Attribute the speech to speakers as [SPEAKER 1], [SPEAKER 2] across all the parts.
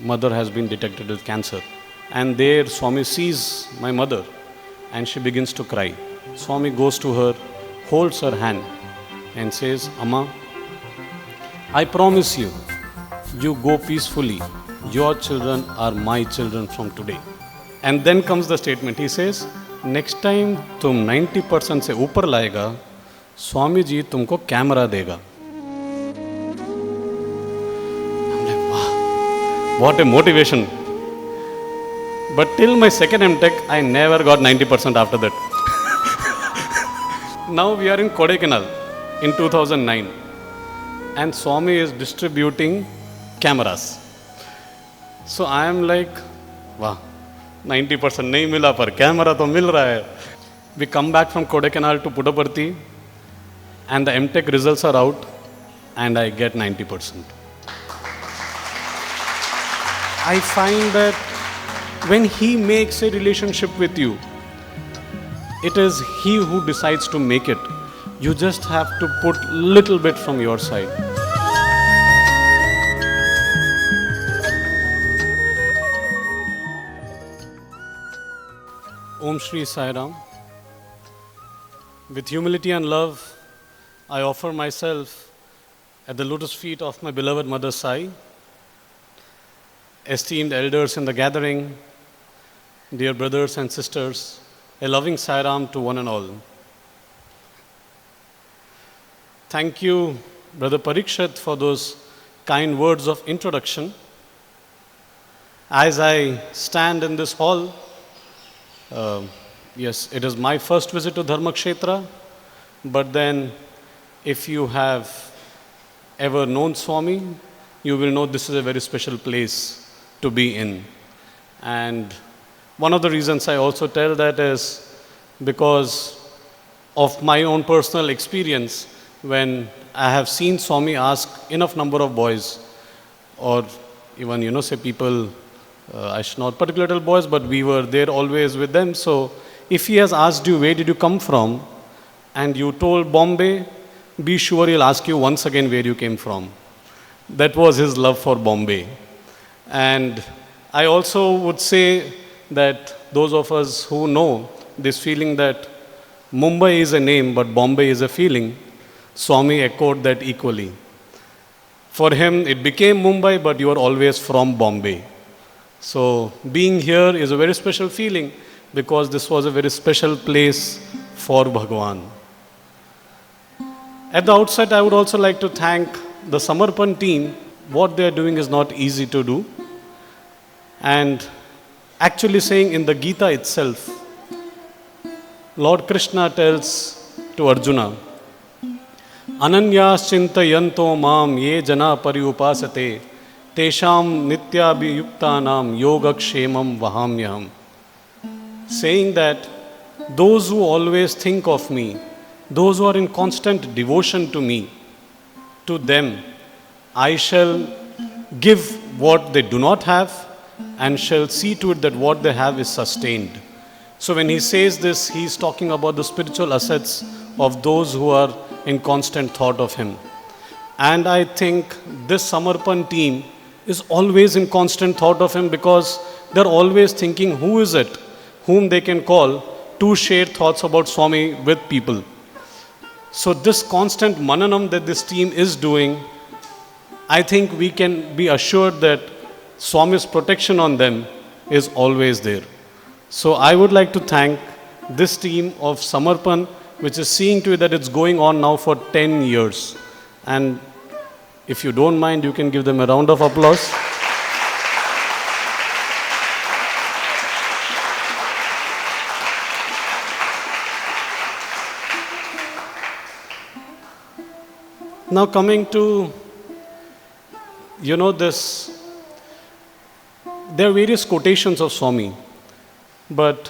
[SPEAKER 1] mother has been detected with cancer. And there Swami sees my mother and she begins to cry. Swami goes to her, holds her hand and says, Amma, I promise you, you go peacefully. Your children are my children from today. And then comes the statement. He says, next time तुम 90% से ऊपर लाएगा, स्वामी जी तुमको camera देगा. I'm like, wow, what a motivation. But till my second MTech, I never got 90% after that. Now we are in Kodaikanal in 2009 and Swami is distributing cameras. So I am like, wow, 90% नहीं मिला पर camera तो मिल रहा है. We come back from Kodaikanal to Puttaparthi and the MTech results are out and I get 90%. I find that when he makes a relationship with you, it is he who decides to make it. You just have to put little bit from your side. Om Sri Sai Ram. With humility and love, I offer myself at the lotus feet of my beloved Mother Sai, esteemed elders in the gathering, dear brothers and sisters, a loving Sai Ram to one and all. Thank you, Brother Parikshit, for those kind words of introduction. As I stand in this hall, yes, it is my first visit to Dharmakshetra, but then if you have ever known Swami, you will know this is a very special place to be in. And one of the reasons I also tell that is because of my own personal experience when I have seen Swami ask enough number of boys or even, say people, I should not particular tell boys, but we were there always with them. So if he has asked you, where did you come from? And you told Bombay, be sure he'll ask you once again where you came from. That was his love for Bombay. And I also would say that those of us who know this feeling that Mumbai is a name, but Bombay is a feeling, Swami echoed that equally. For him, it became Mumbai, but you are always from Bombay. So being here is a very special feeling because this was a very special place for Bhagawan. At the outset, I would also like to thank the Samarpan team. What they are doing is not easy to do. And actually saying in the Gita itself, Lord Krishna tells to Arjuna, Ananyas chintayanto mam ye jana pariupasate tesham nityabhiyuktanam yogakshemam vahamyam. Saying that those who always think of me, those who are in constant devotion to me, to them I shall give what they do not have and shall see to it that what they have is sustained. So when he says this, he is talking about the spiritual assets of those who are in constant thought of him. And I think this Samarpan team is always in constant thought of him because they're always thinking who is it whom they can call to share thoughts about Swami with people. So this constant mananam that this team is doing, I think we can be assured that Swami's protection on them is always there. So I would like to thank this team of Samarpan, which is seeing to it that it's going on now for 10 years. And if you don't mind, you can give them a round of applause. Now coming to, this, there are various quotations of Swami, but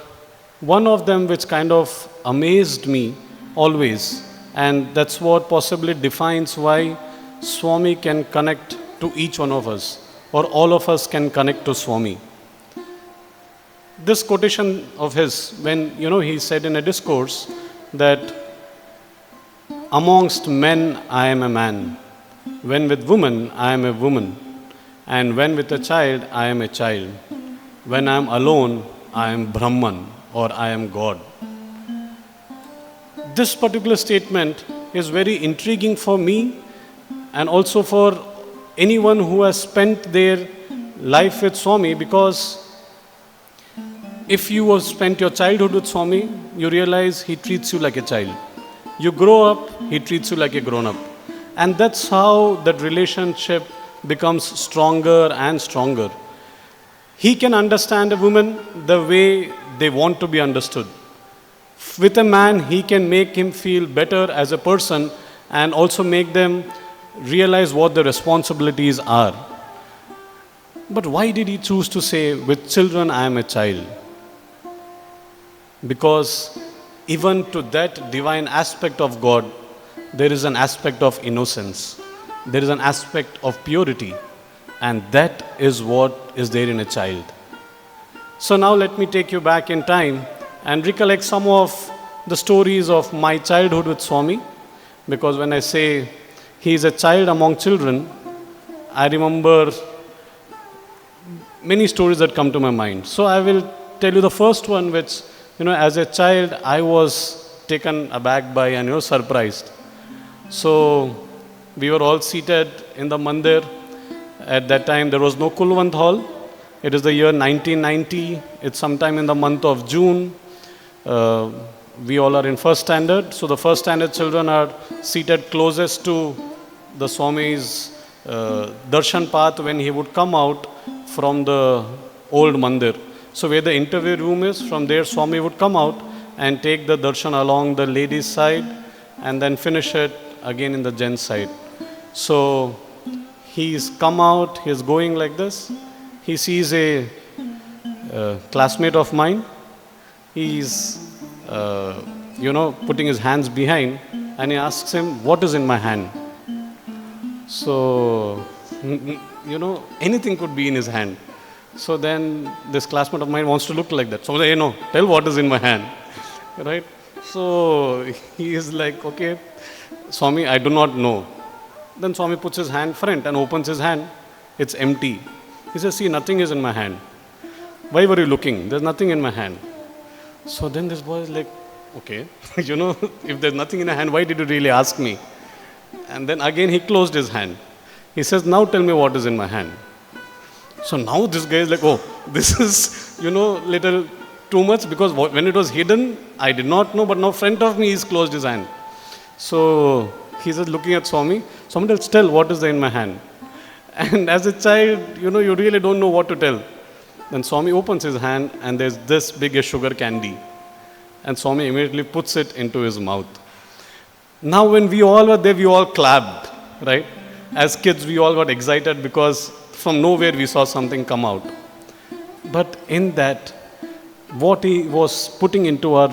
[SPEAKER 1] one of them which kind of amazed me always, and that's what possibly defines why Swami can connect to each one of us, or all of us can connect to Swami. This quotation of his, when, he said in a discourse that amongst men I am a man, when with women I am a woman, And when with a child, I am a child. When I am alone, I am Brahman, or I am God. This particular statement is very intriguing for me and also for anyone who has spent their life with Swami, because if you have spent your childhood with Swami, you realize he treats you like a child. You grow up, he treats you like a grown-up. And that's how that relationship becomes stronger and stronger. He can understand a woman the way they want to be understood. With a man, he can make him feel better as a person and also make them realize what the responsibilities are. But why did he choose to say, with children I am a child? Because even to that divine aspect of God, there is an aspect of innocence. There is an aspect of purity. And that is what is there in a child. So now let me take you back in time and recollect some of the stories of my childhood with Swami. Because when I say he is a child among children, I remember many stories that come to my mind. So I will tell you the first one, which, as a child, I was taken aback by and, surprised. So we were all seated in the mandir. At that time, there was no Kulwant Hall. It is the year 1990. It's sometime in the month of June. We all are in first standard. So the first standard children are seated closest to the Swami's darshan path when he would come out from the old mandir. So where the interview room is, from there Swami would come out and take the darshan along the ladies' side and then finish it again in the gents' side. So he's come out, he's going like this. He sees a classmate of mine. He's, putting his hands behind, and he asks him, what is in my hand? So, anything could be in his hand. So then this classmate of mine wants to look like that. So, tell what is in my hand, right? So he is like, okay, Swami, I do not know. Then Swami puts his hand front and opens his hand. It's empty. He says, see, nothing is in my hand. Why were you looking? There's nothing in my hand. So then this boy is like, okay, if there's nothing in my hand, why did you really ask me? And then again he closed his hand. He says, now tell me what is in my hand. So now this guy is like, oh, this is, little too much, because when it was hidden, I did not know, but now in front of me he's closed his hand. So he's just looking at Swami. Swami tells, tell what is there in my hand. And as a child, you really don't know what to tell. Then Swami opens his hand and there's this big a sugar candy. And Swami immediately puts it into his mouth. Now when we all were there, we all clapped, right? As kids, we all got excited because from nowhere we saw something come out. But in that, what he was putting into our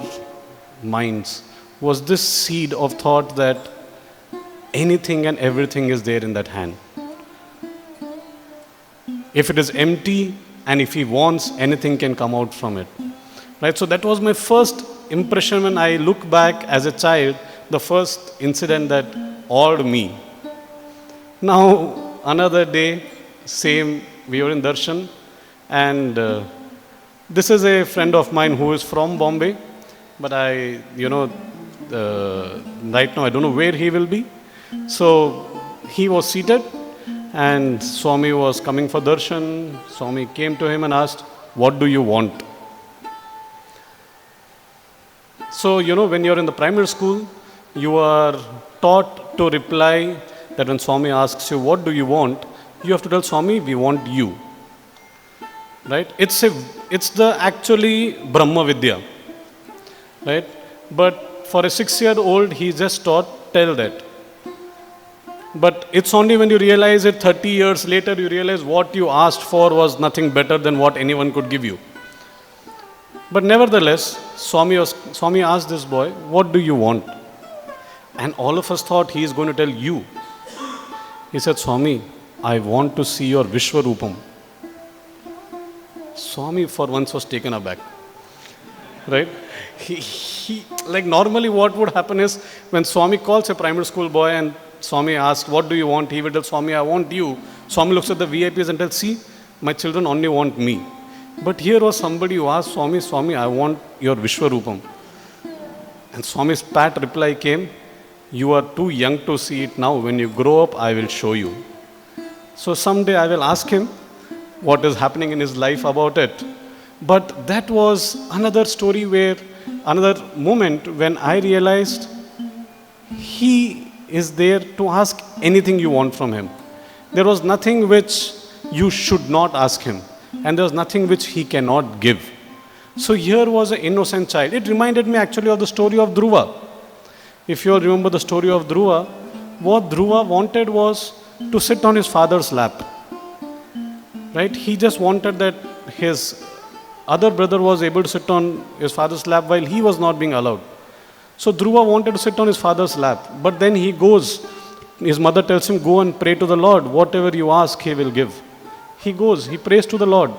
[SPEAKER 1] minds was this seed of thought that anything and everything is there in that hand. If it is empty and if he wants, anything can come out from it. Right? So that was my first impression when I look back as a child, the first incident that awed me. Now, another day, same, we were in darshan, and this is a friend of mine who is from Bombay, but right now I don't know where he will be. So he was seated and Swami was coming for darshan. Swami came to him and asked, what do you want? So, when you're in the primary school, you are taught to reply that when Swami asks you, what do you want? You have to tell Swami, we want you. Right? It's the actually Brahma Vidya. Right? But for a 6-year-old, he just taught, tell that. But it's only when you realize it 30 years later, you realize what you asked for was nothing better than what anyone could give you. But nevertheless, Swami asked this boy, what do you want? And all of us thought he is going to tell you. He said, Swami, I want to see your Vishwarupam. Swami for once was taken aback. Right? He like normally what would happen is when Swami calls a primary school boy and Swami asks, what do you want? He will tell Swami, I want you. Swami looks at the VIPs and tells, see, my children only want me. But here was somebody who asked Swami, Swami, I want your Vishwarupam. And Swami's pat reply came, you are too young to see it now. When you grow up, I will show you. So someday I will ask him what is happening in his life about it. But that was another story another moment when I realized he is there to ask anything you want from him. There was nothing which you should not ask him. And there was nothing which he cannot give. So here was an innocent child. It reminded me actually of the story of Dhruva. If you all remember the story of Dhruva, what Dhruva wanted was to sit on his father's lap. Right? He just wanted that his other brother was able to sit on his father's lap while he was not being allowed. So Dhruva wanted to sit on his father's lap. But then he goes, his mother tells him, go and pray to the Lord. Whatever you ask, he will give. He goes, he prays to the Lord.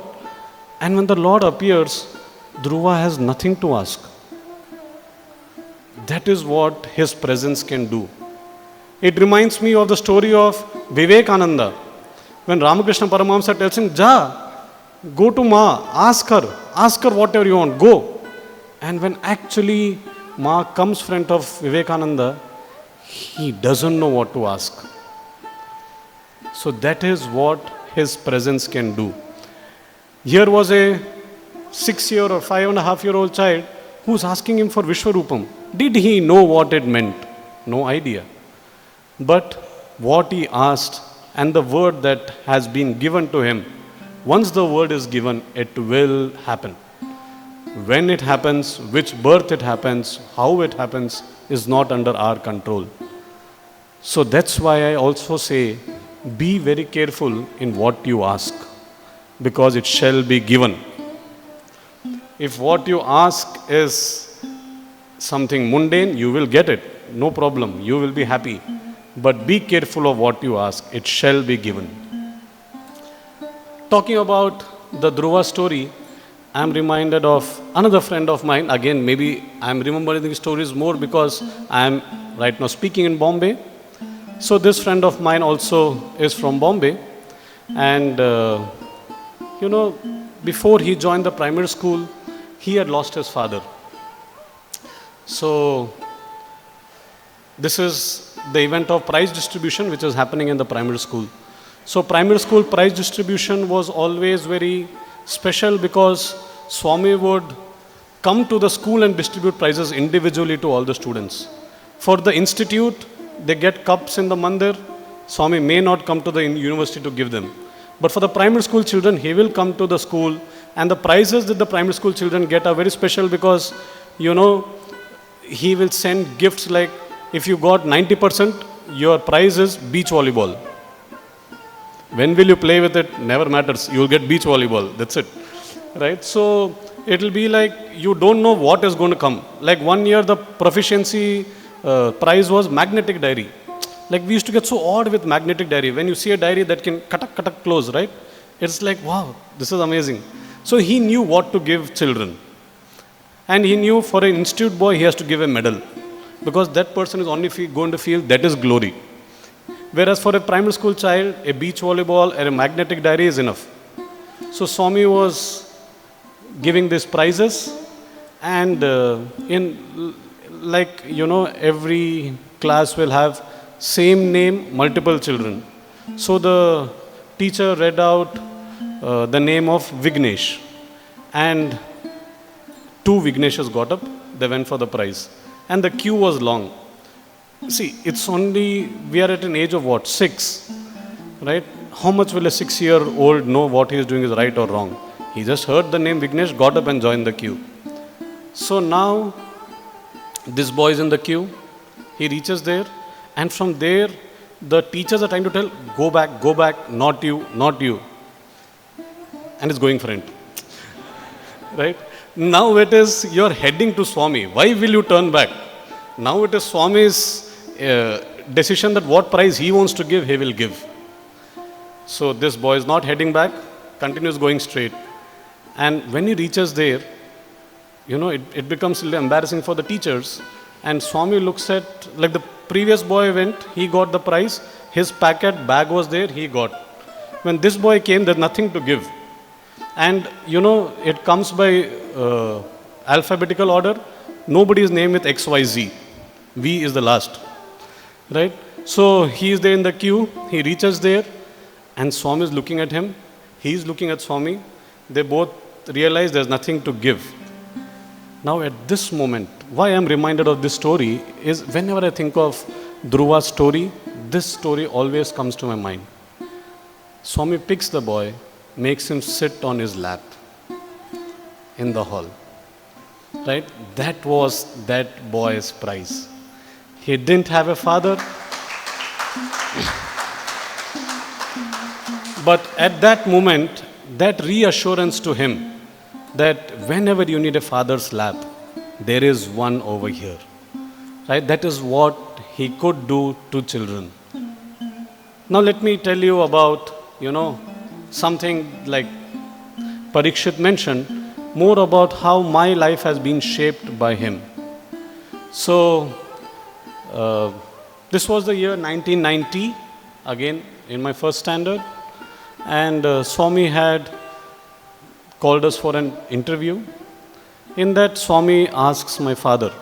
[SPEAKER 1] And when the Lord appears, Dhruva has nothing to ask. That is what his presence can do. It reminds me of the story of Vivekananda. When Ramakrishna Paramahamsa tells him, Ja, go to Ma, ask her whatever you want, go. And when actually Ma comes front of Vivekananda, he doesn't know what to ask. So that is what his presence can do. Here was a 6-year or 5.5-year-old child who's asking him for Vishwarupam. Did he know what it meant? No idea. But what he asked and the word that has been given to him, once the word is given, it will happen. When it happens, which birth it happens, how it happens, is not under our control. So that's why I also say, be very careful in what you ask, because it shall be given. If what you ask is something mundane, you will get it. No problem. You will be happy. But be careful of what you ask. It shall be given. Talking about the Dhruva story, I am reminded of another friend of mine. Again, maybe I am remembering these stories more because I am right now speaking in Bombay. So this friend of mine also is from Bombay. And, before he joined the primary school, he had lost his father. So this is the event of prize distribution which is happening in the primary school. So primary school prize distribution was always very special because Swami would come to the school and distribute prizes individually to all the students. For the institute, they get cups in the mandir. Swami may not come to the university to give them. But for the primary school children, he will come to the school, and the prizes that the primary school children get are very special because, he will send gifts like, if you got 90%, your prize is beach volleyball. When will you play with it? Never matters. You will get beach volleyball. That's it. Right? So it will be like you don't know what is going to come. Like one year, the proficiency prize was magnetic diary. Like we used to get so odd with magnetic diary. When you see a diary that can katak close, right? It's like, wow, this is amazing. So he knew what to give children. And he knew for an institute boy, he has to give a medal. Because that person is only going to feel that is glory. Whereas for a primary school child, a beach volleyball or a magnetic diary is enough. So Swami was giving these prizes. And every class will have same name, multiple children. So the teacher read out the name of Vignesh. And 2 Vigneshas got up, they went for the prize. And the queue was long. See, we are at an age of what? 6, right? How much will a 6-year-old know what he is doing is right or wrong? He just heard the name Vignesh, got up and joined the queue. So now, this boy is in the queue. He reaches there. And from there, the teachers are trying to tell, go back, not you. And it's going front. Right? Now it is, you're heading to Swami. Why will you turn back? Now it is Swami's decision that what prize he wants to give, he will give. So this boy is not heading back, continues going straight. And when he reaches there, it becomes a little embarrassing for the teachers. And Swami looks at, like the previous boy went, he got the prize, his packet bag was there, he got. When this boy came, there's nothing to give. And it comes by alphabetical order. Nobody's name with XYZ. V is the last. Right? So he is there in the queue, he reaches there, and Swami is looking at him. He is looking at Swami. They both realize there's nothing to give. Now at this moment, why I'm reminded of this story is whenever I think of Dhruva's story, this story always comes to my mind. Swami picks the boy, makes him sit on his lap in the hall. Right? That was that boy's prize. He didn't have a father. But at that moment, that reassurance to him that whenever you need a father's lap, there is one over here. Right? That is what he could do to children. Now let me tell you about, something like Parikshit mentioned, more about how my life has been shaped by him. So, this was the year 1990, again in my first standard, and Swami had called us for an interview. In that, Swami asks my father,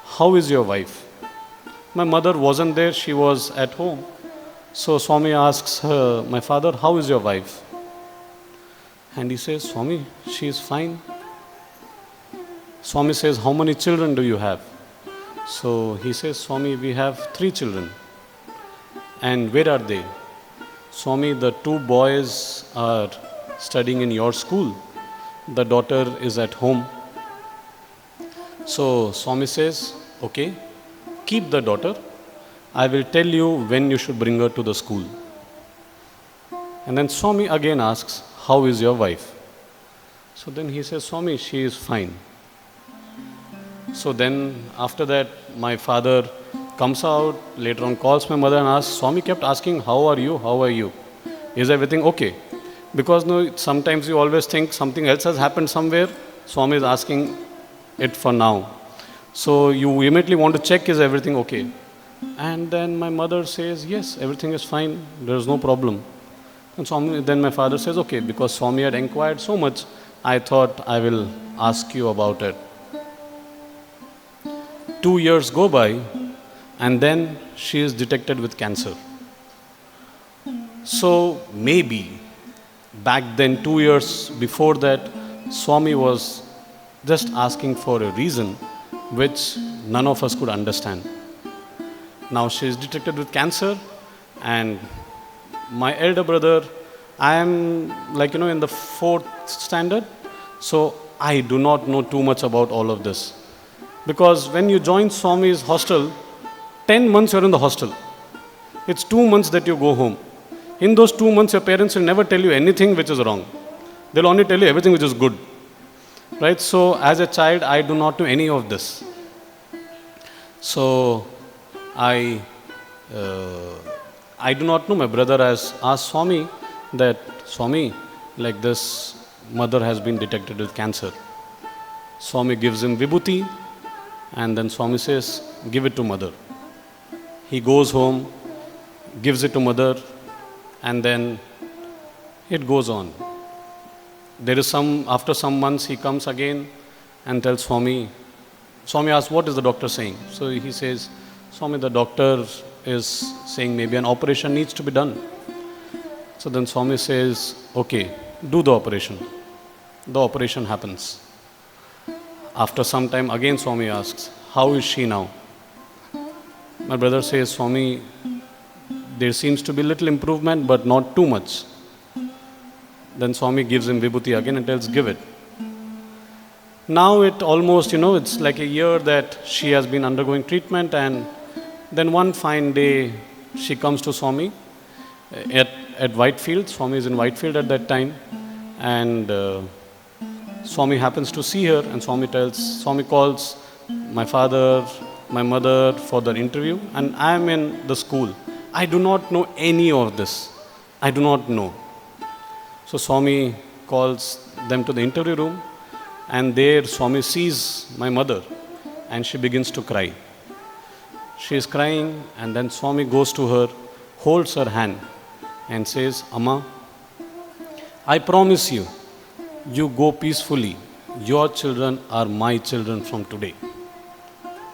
[SPEAKER 1] "How is your wife?" My mother wasn't there, she was at home. So Swami asks her, my father, "How is your wife?" And he says, "Swami, she is fine." Swami says, "How many children do you have?" So he says, "Swami, we have 3 children." "And where are they?" "Swami, the 2 boys are studying in your school. The daughter is at home." So Swami says, "Okay, keep the daughter. I will tell you when you should bring her to the school." And then Swami again asks, "How is your wife?" So then he says, "Swami, she is fine." So then after that, my father comes out, later on calls my mother and asks, Swami kept asking, "How are you? How are you? Is everything okay?" Because sometimes you always think something else has happened somewhere. Swami is asking it for now. So you immediately want to check, is everything okay? And then my mother says, "Yes, everything is fine. There is no problem." And then my father says, "Okay, because Swami had inquired so much, I thought I will ask you about it." 2 years go by, and then she is detected with cancer. So maybe back then, 2 years before that, Swami was just asking for a reason which none of us could understand. Now she is detected with cancer, and my elder brother, I am in the 4th standard, so I do not know too much about all of this. Because when you join Swami's hostel, 10 months you're in the hostel. It's 2 months that you go home. In those 2 months, your parents will never tell you anything which is wrong. They'll only tell you everything which is good. Right? So as a child, I do not know any of this. So I do not know. My brother has asked Swami that, "Swami, like this mother has been detected with cancer." Swami gives him vibhuti, and then Swami says, "Give it to mother." He goes home, gives it to mother, and then it goes on. After some months, he comes again and tells Swami. Swami asks, "What is the doctor saying?" So he says, "Swami, the doctor is saying maybe an operation needs to be done." So then Swami says, "Okay, do the operation." The operation happens. After some time, again Swami asks, "How is she now?" My brother says, "Swami, there seems to be little improvement, but not too much." Then Swami gives him vibhuti again and tells, "Give it." Now it almost, it's like a year that she has been undergoing treatment, and then one fine day she comes to Swami at Whitefield. Swami is in Whitefield at that time, and Swami happens to see her, and Swami calls my father, my mother for the interview, and I am in the school. I do not know any of this. I do not know. So Swami calls them to the interview room, and there Swami sees my mother, and she begins to cry. She is crying, and then Swami goes to her, holds her hand, and says, Amma, I promise you, you go peacefully. Your children are my children from today.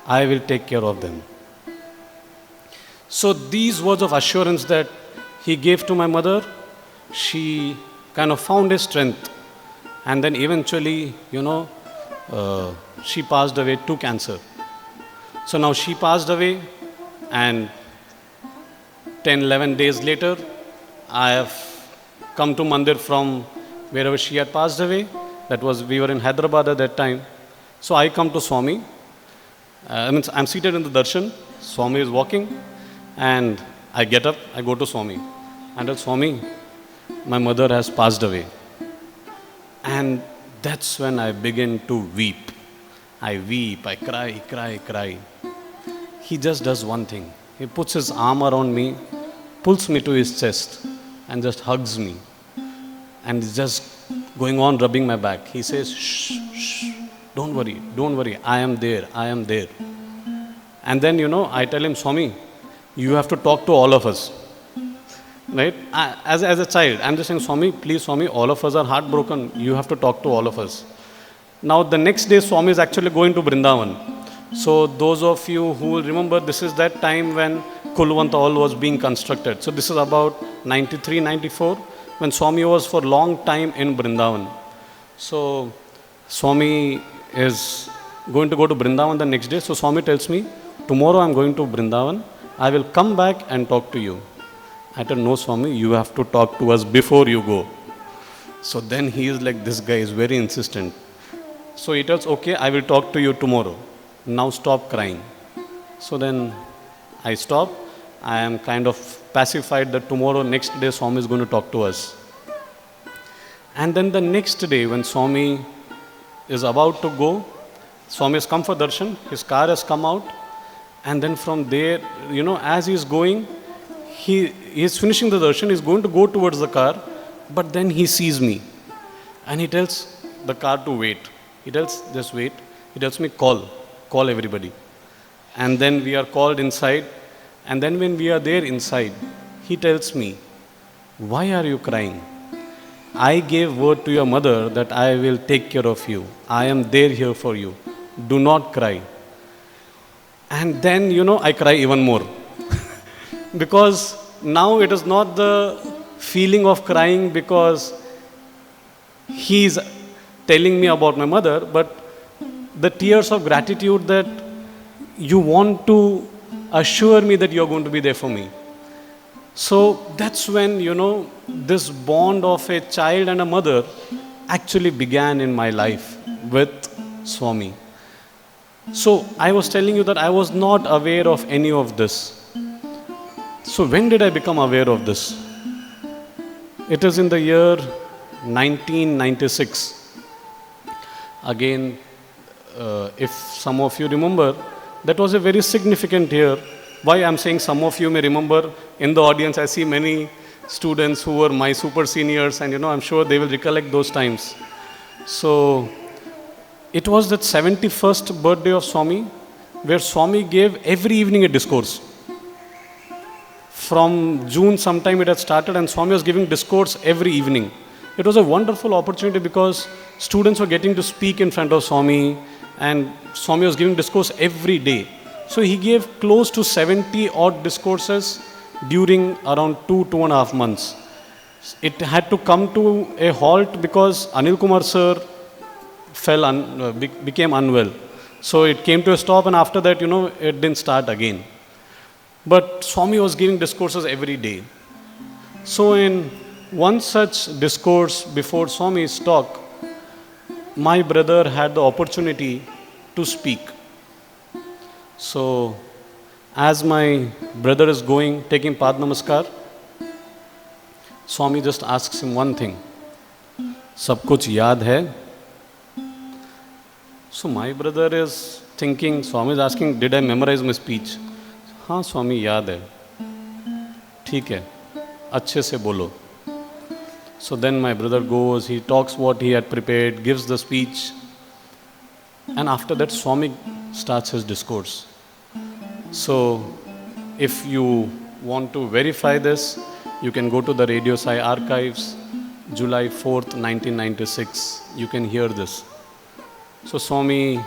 [SPEAKER 1] I will take care of them. So these words of assurance that he gave to my mother, she kind of found his strength. And then eventually, she passed away to cancer. So now she passed away, and 10, 11 days later, I have come to Mandir from wherever she had passed away. We were in Hyderabad at that time. So I come to Swami. I'm seated in the darshan. Swami is walking, and I get up, I go to Swami. And tell Swami, my mother has passed away. And that's when I begin to weep. I weep, I cry. He just does one thing. He puts his arm around me, pulls me to his chest, and just hugs me. And is just going on rubbing my back. He says, shh, don't worry, I am there. And then, I tell him, Swami, you have to talk to all of us. Right? As a child, I'm just saying, Swami, all of us are heartbroken. You have to talk to all of us. Now, the next day, Swami is actually going to Vrindavan. So, those of you who will remember, this is that time when Kulwant Hall was being constructed. So, this is about 93, 94, when Swami was for a long time in Vrindavan. So, Swami is going to go to Vrindavan the next day. So, Swami tells me, tomorrow I'm going to Vrindavan. I will come back and talk to you. I tell, no, Swami, you have to talk to us before you go. So then he is like, this guy is very insistent. So he tells, okay, I will talk to you tomorrow. Now stop crying. So then I stop. I am kind of pacified that tomorrow, next day, Swami is going to talk to us. And then the next day, when Swami is about to go, Swami has come for darshan, his car has come out. And then from there, as he is going, he is finishing the darshan, he is going to go towards the car, but then he sees me. And he tells the car to wait. He tells, just wait. He tells me, call everybody. And then we are called inside. And then when we are there inside, he tells me, why are you crying? I gave word to your mother that I will take care of you. I am there here for you. Do not cry. And then, I cry even more. Because now it is not the feeling of crying because he is telling me about my mother, but the tears of gratitude that you want to assure me that you are going to be there for me. So that's when, this bond of a child and a mother actually began in my life with Swami. So I was telling you that I was not aware of any of this. So when did I become aware of this? It is in the year 1996. Again, if some of you remember, that was a very significant year. Why I'm saying some of you may remember, in the audience I see many students who were my super seniors, and I'm sure they will recollect those times. So it was that 71st birthday of Swami, where Swami gave every evening a discourse. From June sometime it had started, and Swami was giving discourse every evening. It was a wonderful opportunity because students were getting to speak in front of Swami, and Swami was giving discourse every day. So he gave close to 70 odd discourses during around 2.5 months. It had to come to a halt because Anil Kumar sir became unwell. So it came to a stop, and after that, it didn't start again. But Swami was giving discourses every day. So in one such discourse before Swami's talk, my brother had the opportunity to speak. So as my brother is taking Pad Namaskar, Swami just asks him one thing. Sab kuch yaad hai? So my brother is thinking, Swami is asking, did I memorize my speech? हाँ स्वामी याद है, ठीक है, अच्छे से बोलो. So then my brother goes, he talks what he had prepared, gives the speech, and after that Swami starts his discourse. So, if you want to verify this, you can go to the Radio Sai archives, July 4th, 1996. You can hear this. So, Swami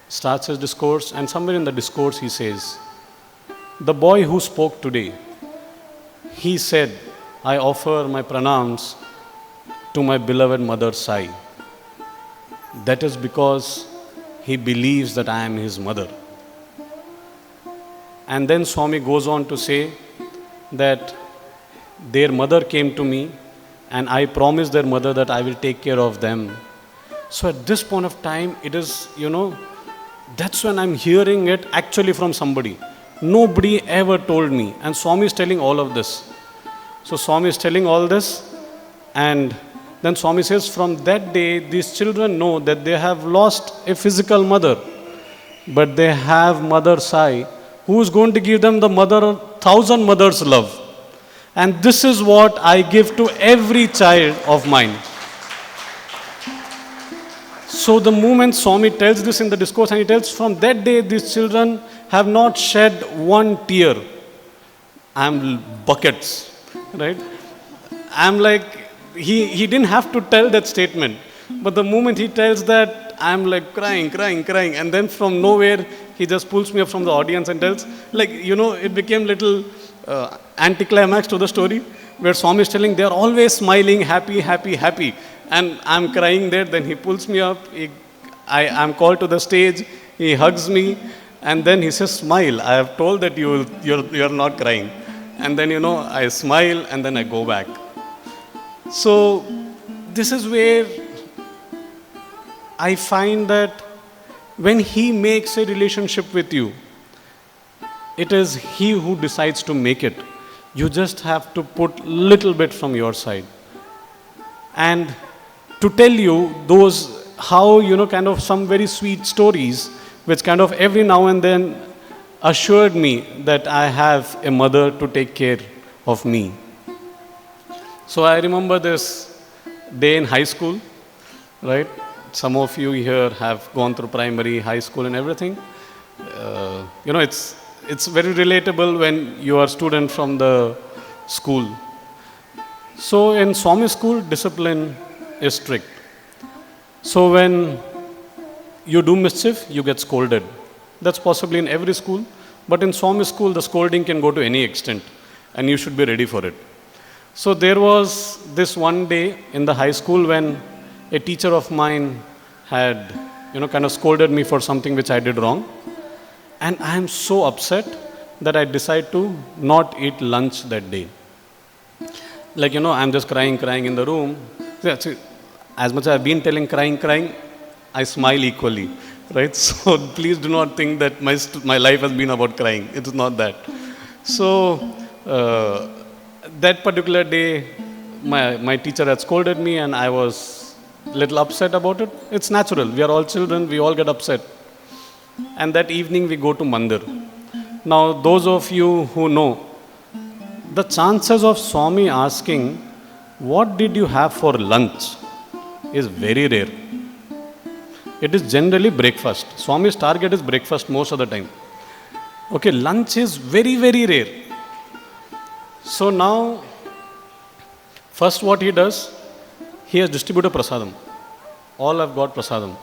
[SPEAKER 1] starts his discourse, and somewhere in the discourse he says, "The boy who spoke today, he said, I offer my pranams to my beloved mother Sai. That is because he believes that I am his mother." And then Swami goes on to say that their mother came to me and I promised their mother that I will take care of them. So at this point of time, it is, that's when I'm hearing it actually from somebody. Nobody ever told me. And Swami is telling all of this. So Swami is telling all this, and then Swami says, from that day, these children know that they have lost a physical mother, but they have Mother Sai, who is going to give them the 1,000 mothers' love. And this is what I give to every child of mine. So the moment Swami tells this in the discourse, and he tells, from that day, these children have not shed one tear. I'm buckets, right? I'm like, he didn't have to tell that statement. But the moment he tells that, I'm like crying. And then from nowhere, he just pulls me up from the audience and tells, it became little anticlimax to the story, where Swami is telling, they're always smiling, happy. And I'm crying there. Then he pulls me up. I'm called to the stage. He hugs me. And then he says, smile. I have told that you're not crying. And then, I smile and then I go back. So this is where I find that when he makes a relationship with you, it is he who decides to make it. You just have to put little bit from your side. And to tell you those, how, kind of some very sweet stories, which kind of every now and then assured me that I have a mother to take care of me. So I remember this day in high school, right? Some of you here have gone through primary, high school and everything. It's very relatable when you are a student from the school. So in Swami school, discipline is strict. So when you do mischief, you get scolded. That's possibly in every school. But in Swami school, the scolding can go to any extent. And you should be ready for it. So there was this one day in the high school when a teacher of mine had, kind of scolded me for something which I did wrong. And I am so upset that I decide to not eat lunch that day. I'm just crying in the room. As much as I've been telling crying, I smile equally, right? So please do not think that my life has been about crying. It's not that. So that particular day, my teacher had scolded me and I was a little upset about it. It's natural. We are all children. We all get upset. And that evening we go to Mandir. Now, those of you who know, the chances of Swami asking, what did you have for lunch, is very rare. It is generally breakfast. Swami's target is breakfast most of the time. Okay, lunch is very, very rare. So now, first what he does, he has distributed prasadam. All have got prasadam.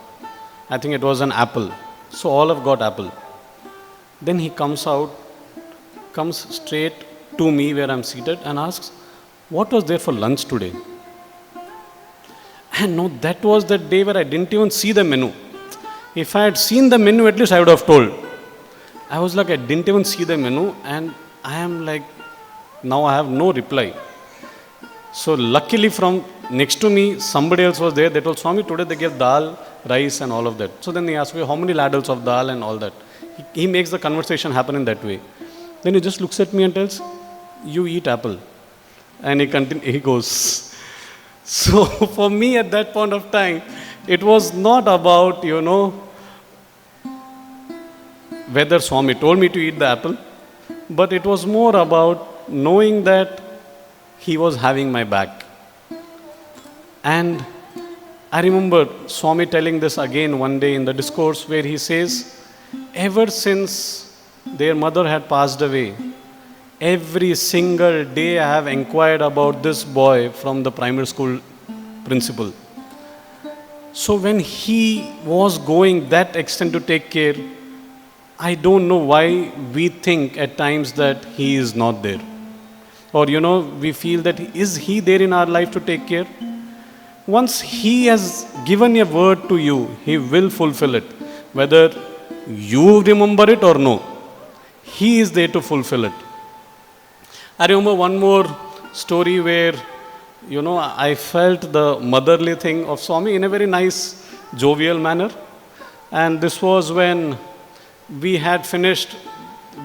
[SPEAKER 1] I think it was an apple. So all have got apple. Then he comes straight to me where I'm seated and asks, what was there for lunch today? And no, that was the day where I didn't even see the menu. If I had seen the menu, at least I would have told. I was like, I didn't even see the menu, and I am like, now I have no reply. So luckily from next to me, somebody else was there. They told, Swami, today they gave dal, rice and all of that. So then he asked me, how many ladles of dal and all that? He makes the conversation happen in that way. Then he just looks at me and tells, you eat apple. And he goes. So for me at that point of time, it was not about, whether Swami told me to eat the apple, but it was more about knowing that he was having my back. And I remember Swami telling this again one day in the discourse where he says, ever since their mother had passed away. Every single day I have inquired about this boy from the primary school principal. So when he was going that extent to take care, I don't know why we think at times that he is not there. Or we feel that is he there in our life to take care? Once he has given a word to you, he will fulfill it. Whether you remember it or no, he is there to fulfill it. I remember one more story where, I felt the motherly thing of Swami in a very nice, jovial manner. And this was when we had finished,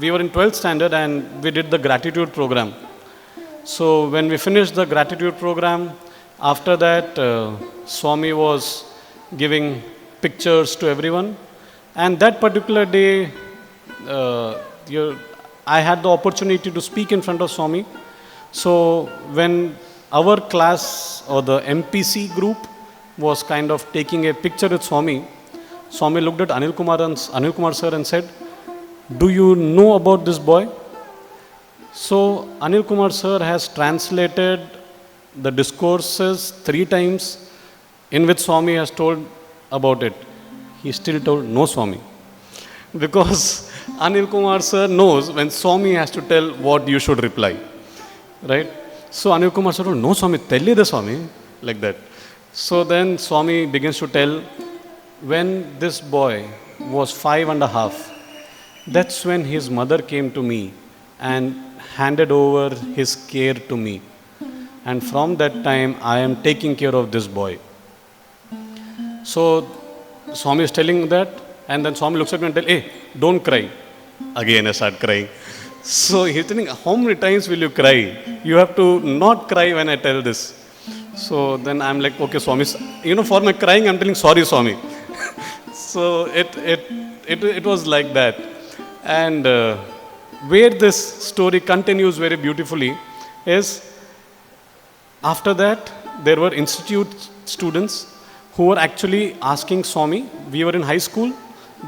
[SPEAKER 1] we were in 12th standard and we did the gratitude program. So when we finished the gratitude program, after that, Swami was giving pictures to everyone. And that particular day, I had the opportunity to speak in front of Swami. So when our class or the MPC group was kind of taking a picture with Swami, Swami looked at Anil Kumar sir and said, "Do you know about this boy?" So Anil Kumar sir has translated the discourses 3 times in which Swami has told about it. He still told, "No, Swami." Because Anil Kumar sir knows when Swami has to tell what you should reply. Right? So Anil Kumar sir told, "No, Swami, tell you the Swami," like that. So then Swami begins to tell, when this boy was 5.5, that's when his mother came to me and handed over his care to me. And from that time, I am taking care of this boy. So Swami is telling that, and then Swami looks at me and tells, "Hey, don't cry." Again I start crying. So he's telling, "How many times will you cry? You have to not cry when I tell this." So then I'm like, "Okay, Swami." For my crying, I'm telling, "Sorry, Swami." So it was like that. And where this story continues very beautifully is, after that, there were institute students who were actually asking Swami. We were in high school.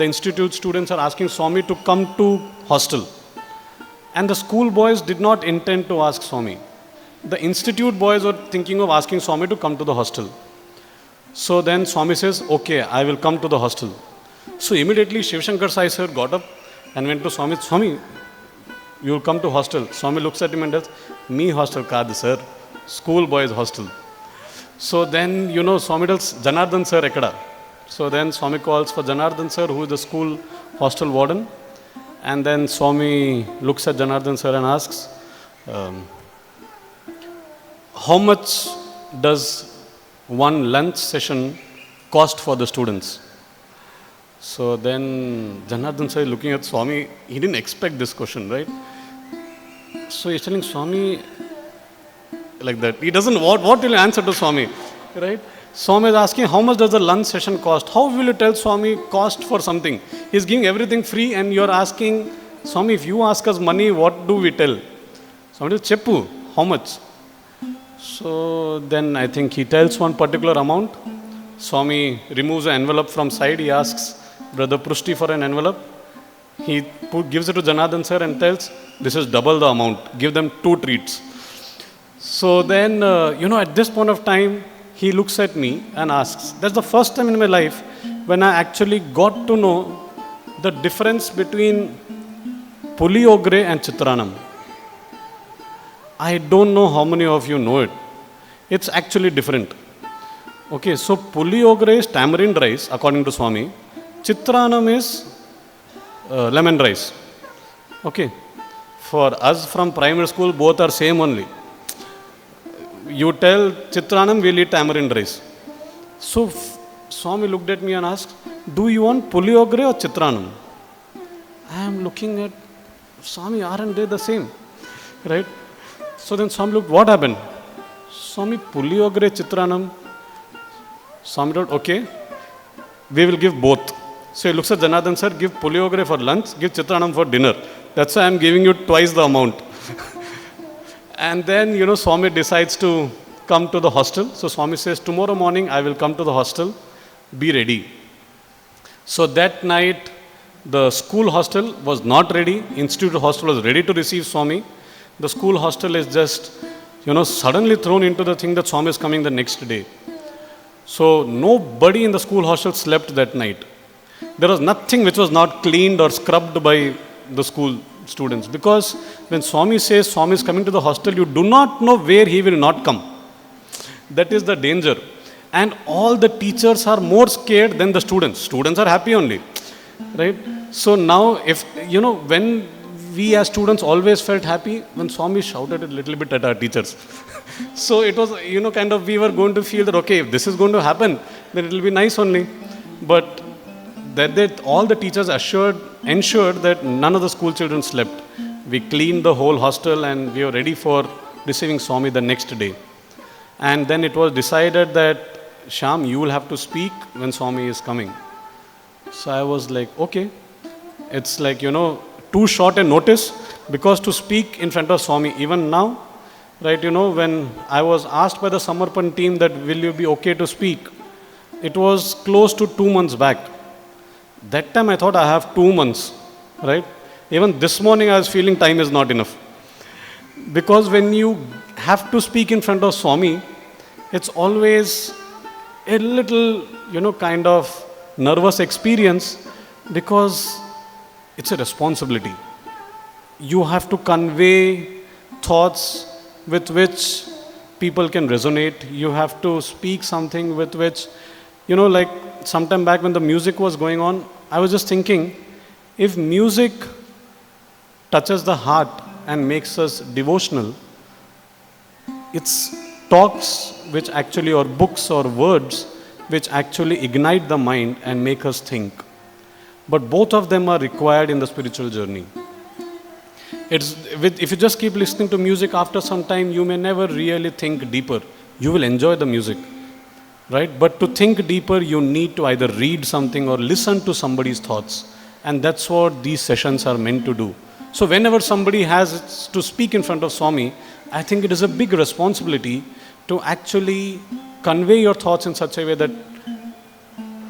[SPEAKER 1] The institute students are asking Swami to come to hostel. And the school boys did not intend to ask Swami. The institute boys were thinking of asking Swami to come to the hostel. So then Swami says, "Okay, I will come to the hostel." So immediately Shiv Shankar Sai sir got up and went to Swami. "Swami, you will come to hostel." Swami looks at him and says, "Me hostel kaad sir, school boys hostel." So then, Swami tells, "Janardhan sir ekada." So then Swami calls for Janardhan sir, who is the school hostel warden. And then Swami looks at Janardhan sir and asks, "How much does one lunch session cost for the students?" So then Janardhan sir is looking at Swami. He didn't expect this question, right? So he's telling Swami like that. He doesn't, what will you answer to Swami, right? Swami is asking, how much does the lunch session cost? How will you tell Swami cost for something? He's giving everything free and you're asking, Swami, if you ask us money, what do we tell? Swami says, "Cheppu, how much?" So then I think he tells one particular amount. Swami removes an envelope from side. He asks Brother Prushti for an envelope. He gives it to Janardhan sir and tells, "This is double the amount. Give them 2 treats." So then, at this point of time, he looks at me and asks, that's the first time in my life when I actually got to know the difference between Puliyogre and Chitranam. I don't know how many of you know it. It's actually different. Okay, so Puliyogre is tamarind rice, according to Swami. Chitranam is lemon rice. Okay, for us from primary school, both are same only. You tell Chitranam, we'll eat tamarind rice. So Swami looked at me and asked, "Do you want Puliyogre or Chitranam?" I am looking at Swami, aren't they the same? Right? So then Swami looked, what happened? Swami, Puliyogre, Chitranam. Swami told, "Okay, we will give both." So he looks at Janardhan sir, "Give Puliyogre for lunch, give Chitranam for dinner. That's why I am giving you twice the amount." And then, Swami decides to come to the hostel. So Swami says, "Tomorrow morning I will come to the hostel. Be ready." So that night, The school hostel was not ready. Institute hostel was ready to receive Swami. The school hostel is just, suddenly thrown into the thing that Swami is coming the next day. So nobody in the school hostel slept that night. There was nothing which was not cleaned or scrubbed by the school students. Because when Swami says Swami is coming to the hostel, you do not know where he will not come. That is the danger. And all the teachers are more scared than the students. Students are happy only. Right? So now, when we as students always felt happy when Swami shouted a little bit at our teachers. So it was, we were going to feel that, okay, if this is going to happen, then it will be nice only. But that all the teachers ensured that none of the school children slept. We cleaned the whole hostel and we were ready for receiving Swami the next day. And then it was decided that, Shyam, you will have to speak when Swami is coming. So I was like, okay. It's like, too short a notice, because to speak in front of Swami, even now, right, when I was asked by the Samarpan team that will you be okay to speak, it was close to 2 months back. That time I thought I have 2 months, right? Even this morning I was feeling time is not enough. Because when you have to speak in front of Swami, it's always a little, kind of nervous experience, because it's a responsibility. You have to convey thoughts with which people can resonate. You have to speak something with which, like sometime back when the music was going on, I was just thinking, if music touches the heart and makes us devotional, it's talks which actually, or books or words, which actually ignite the mind and make us think. But both of them are required in the spiritual journey. If you just keep listening to music, after some time, you may never really think deeper. You will enjoy the music, right? But to think deeper, you need to either read something or listen to somebody's thoughts. And that's what these sessions are meant to do. So whenever somebody has to speak in front of Swami, I think it is a big responsibility to actually convey your thoughts in such a way that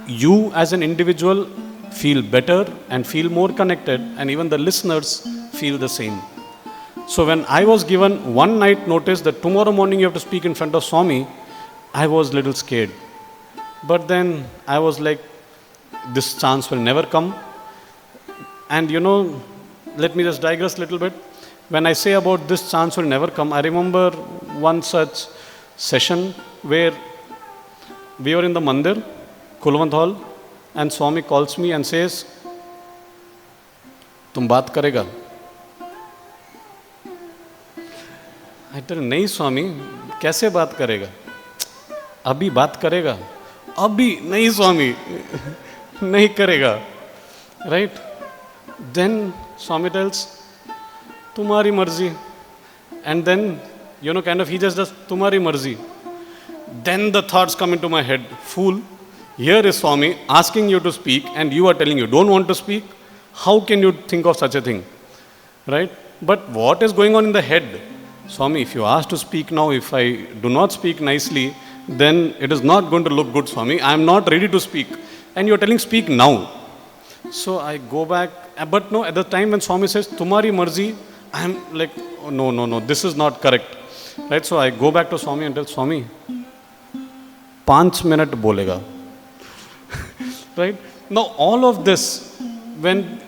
[SPEAKER 1] you as an individual feel better and feel more connected, and even the listeners feel the same. So when I was given one night notice that tomorrow morning you have to speak in front of Swami, I was a little scared. But then I was like, this chance will never come. And let me just digress a little bit. When I say about this chance will never come, I remember one such session where we were in the mandir, Kulwant Hall, and Swami calls me and says, "Tum baat karega?" I tell him, "नहीं Swami, कैसे बात करेगा? अभी बात करेगा?" "अभी नहीं Swami, नहीं करेगा." Right? Then Swami tells, "तुम्हारी मर्जी." And then, he just does, "तुम्हारी मर्जी." Then the thoughts come into my head, "Fool, here is Swami asking you to speak and you are telling you don't want to speak. How can you think of such a thing?" Right? But what is going on in the head? "Swami, if you ask to speak now, if I do not speak nicely, then it is not going to look good, Swami. I am not ready to speak. And you are telling speak now." So I go back, but no, at the time when Swami says, "Tumhari marzi," I am like, oh, no, this is not correct. Right? So I go back to Swami and tell Swami, 5 minutes bolega. Right? Now all of this, when,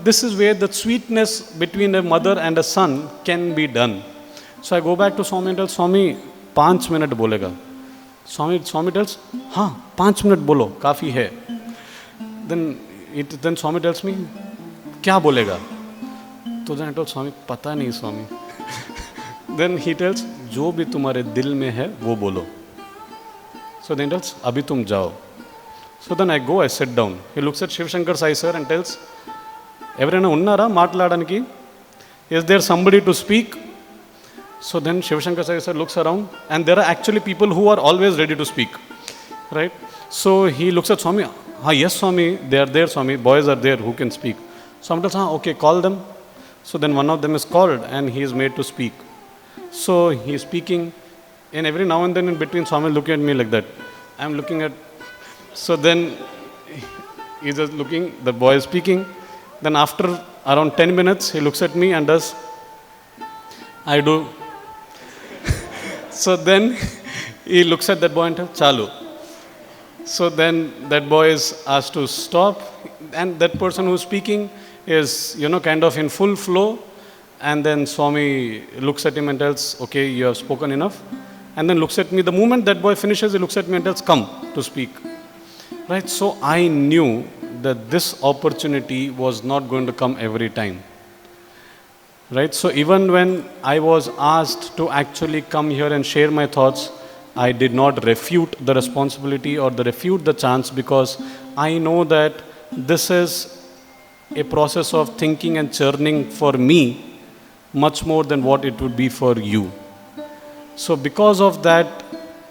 [SPEAKER 1] this is where the sweetness between a mother and a son can be done. So I go back to Swami and tell Swami, 5 minutes bolega. Swami tells, "हाँ, 5 minutes bolo, काफी है." Then Swami tells me, "क्या बोलेगा?" तो then I told Swami, "पता नहीं Swami." Then he tells, "जो भी तुम्हारे दिल में है वो बोलो." So then he tells, "अभी तुम जाओ." So then I go, I sit down. He looks at Shiv Shankar Sai sir and tells, "Everyone unnara maatladaniki? Is there somebody to speak?" So then Shiv Shankar Sai sir looks around, and there are actually people who are always ready to speak. Right? So he looks at Swami. "Yes Swami, they are there Swami, boys are there who can speak." Swami tells, "Okay, call them." So then one of them is called and he is made to speak. So he is speaking, and every now and then in between Swami looking at me like that. I am looking at, so then He's just looking, the boy is speaking. Then after around 10 minutes, he looks at me and does, I do. So then he looks at that boy and tells, Chalu. So then that boy is asked to stop, and that person who's speaking is, kind of in full flow. And then Swami looks at him and tells, okay, you have spoken enough. And then looks at me. The moment that boy finishes, he looks at me and tells, come to speak. Right? So I knew that this opportunity was not going to come every time. Right? So even when I was asked to actually come here and share my thoughts, I did not refute the responsibility or refute the chance, because I know that this is a process of thinking and churning for me much more than what it would be for you. So because of that,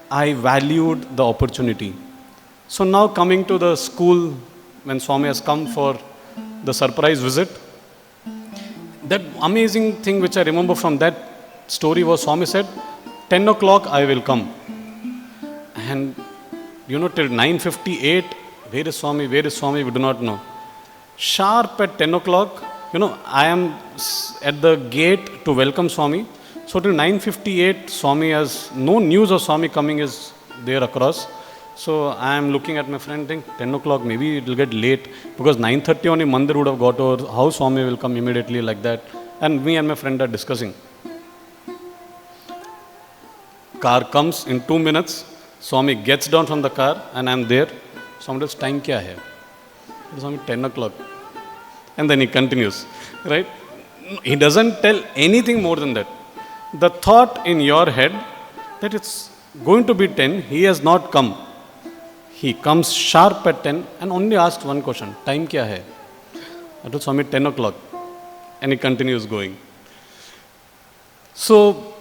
[SPEAKER 1] I valued the opportunity. So now coming to the school, when Swami has come for the surprise visit, that amazing thing which I remember from that story was Swami said, 10 o'clock I will come. And till 9:58, where is Swami, we do not know. Sharp at 10 o'clock, I am at the gate to welcome Swami. So till 9:58, Swami has no news of Swami coming is there across. So I am looking at my friend, think 10 o'clock, maybe it will get late, because 9:30 only Mandir would have got over. How Swami will come immediately like that? And me and my friend are discussing. Car comes in 2 minutes. Swami gets down from the car and I am there. Swami tells, time kya hai? Swami, 10 o'clock. And then he continues, right? He doesn't tell anything more than that. The thought in your head that it's going to be 10, he has not come. He comes sharp at 10 and only asks one question, time kya hai? I told Swami, 10 o'clock. And he continues going. So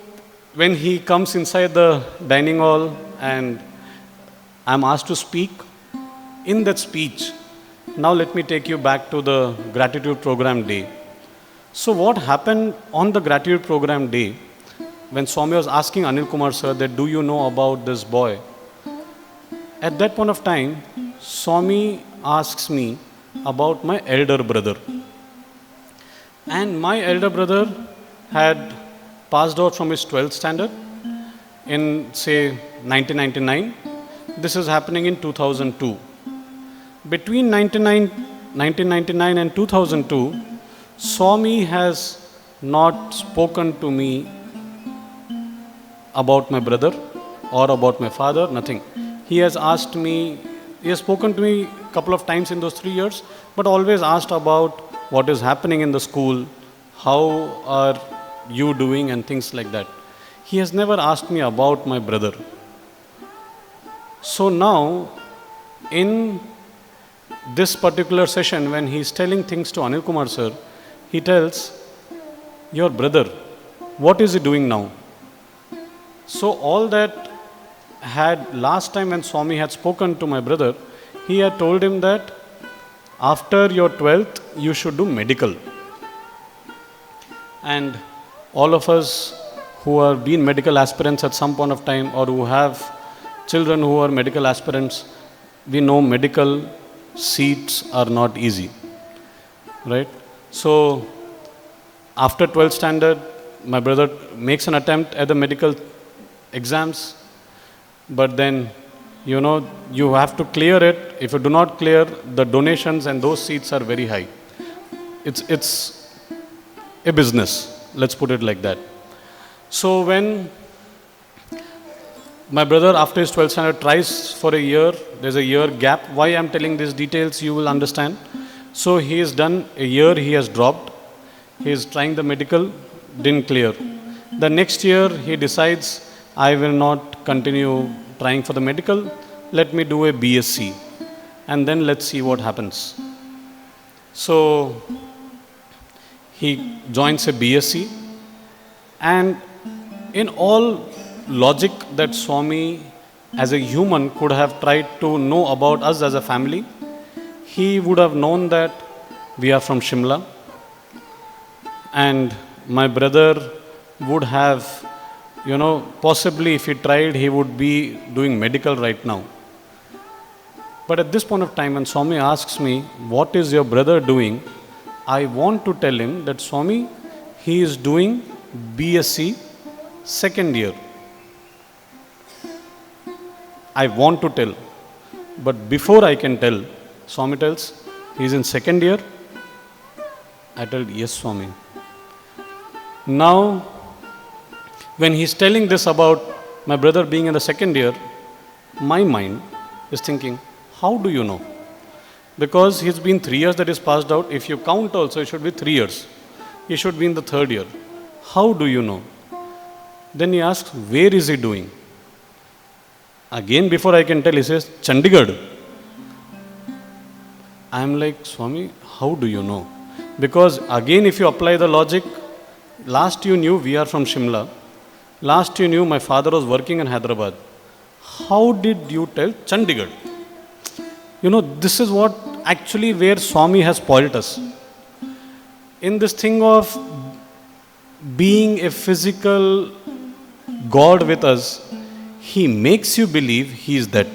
[SPEAKER 1] when he comes inside the dining hall and I'm asked to speak, in that speech, now let me take you back to the gratitude program day. So what happened on the gratitude program day, when Swami was asking Anil Kumar sir that, do you know about this boy? At that point of time, Swami asks me about my elder brother. And my elder brother had passed out from his 12th standard in, say, 1999. This is happening in 2002. Between 1999 and 2002, Swami has not spoken to me about my brother or about my father, nothing. He has asked me, he has spoken to me a couple of times in those 3 years, but always asked about what is happening in the school, how are you doing and things like that. He has never asked me about my brother. So now, in this particular session, when he is telling things to Anil Kumar sir, he tells, your brother, what is he doing now? So all that had last time when Swami had spoken to my brother, he had told him that after your 12th, you should do medical. And all of us who are been medical aspirants at some point of time, or who have children who are medical aspirants, we know medical seats are not easy, right? So after 12th standard, my brother makes an attempt at the medical exams, but then, you have to clear it. If you do not clear, the donations and those seats are very high. It's a business, let's put it like that. So when my brother, after his 12th standard, tries for a year, there's a year gap. Why I'm telling these details, you will understand. So he has done a year, he has dropped. He is trying the medical, didn't clear. The next year, he decides, I will not continue trying for the medical, let me do a BSc. And then let's see what happens. So he joins a BSc, and in all logic that Swami as a human could have tried to know about us as a family, he would have known that we are from Shimla, and my brother would have, possibly if he tried, he would be doing medical right now. But at this point of time, when Swami asks me, what is your brother doing? I want to tell him that Swami, he is doing BSc second year. I want to tell. But before I can tell, Swami tells, he is in second year. I tell, yes, Swami. Now, when he is telling this about my brother being in the second year, my mind is thinking, how do you know? Because he's been 3 years that is passed out. If you count also, it should be 3 years. He should be in the third year. How do you know? Then he asks, where is he doing? Again, before I can tell, he says, Chandigarh. I am like, Swami, how do you know? Because again, if you apply the logic, last you knew we are from Shimla. Last you knew my father was working in Hyderabad. How did you tell Chandigarh? You know, this is what actually where Swami has spoiled us. In this thing of being a physical God with us, he makes you believe he is that.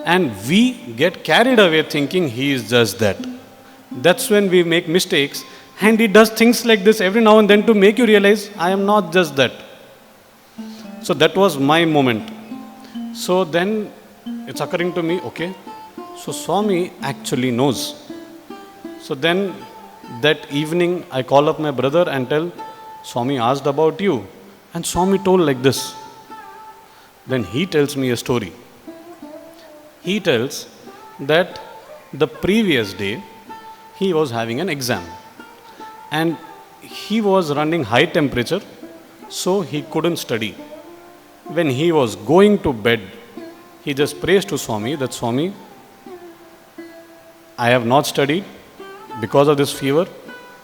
[SPEAKER 1] And we get carried away thinking he is just that. That's when we make mistakes. And he does things like this every now and then to make you realize, I am not just that. So that was my moment. So then it's occurring to me, okay, so Swami actually knows. So then that evening I call up my brother and tell, Swami asked about you. And Swami told like this. Then he tells me a story. He tells that the previous day he was having an exam. And he was running high temperature, so he couldn't study. When he was going to bed, he just prays to Swami that, Swami, I have not studied because of this fever.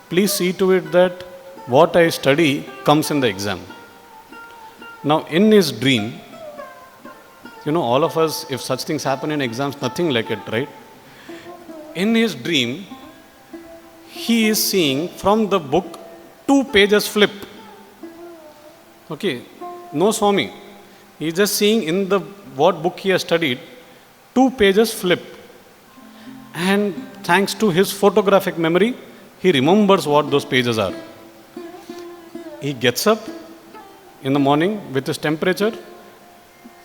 [SPEAKER 1] Please see to it that what I study comes in the exam. Now, in his dream, you know, all of us, if such things happen in exams, nothing like it, right? In his dream, he is seeing from the book 2 pages flip. Okay, no Swami. He is just seeing in the what book he has studied, 2 pages flip. And thanks to his photographic memory, he remembers what those pages are. He gets up in the morning with his temperature.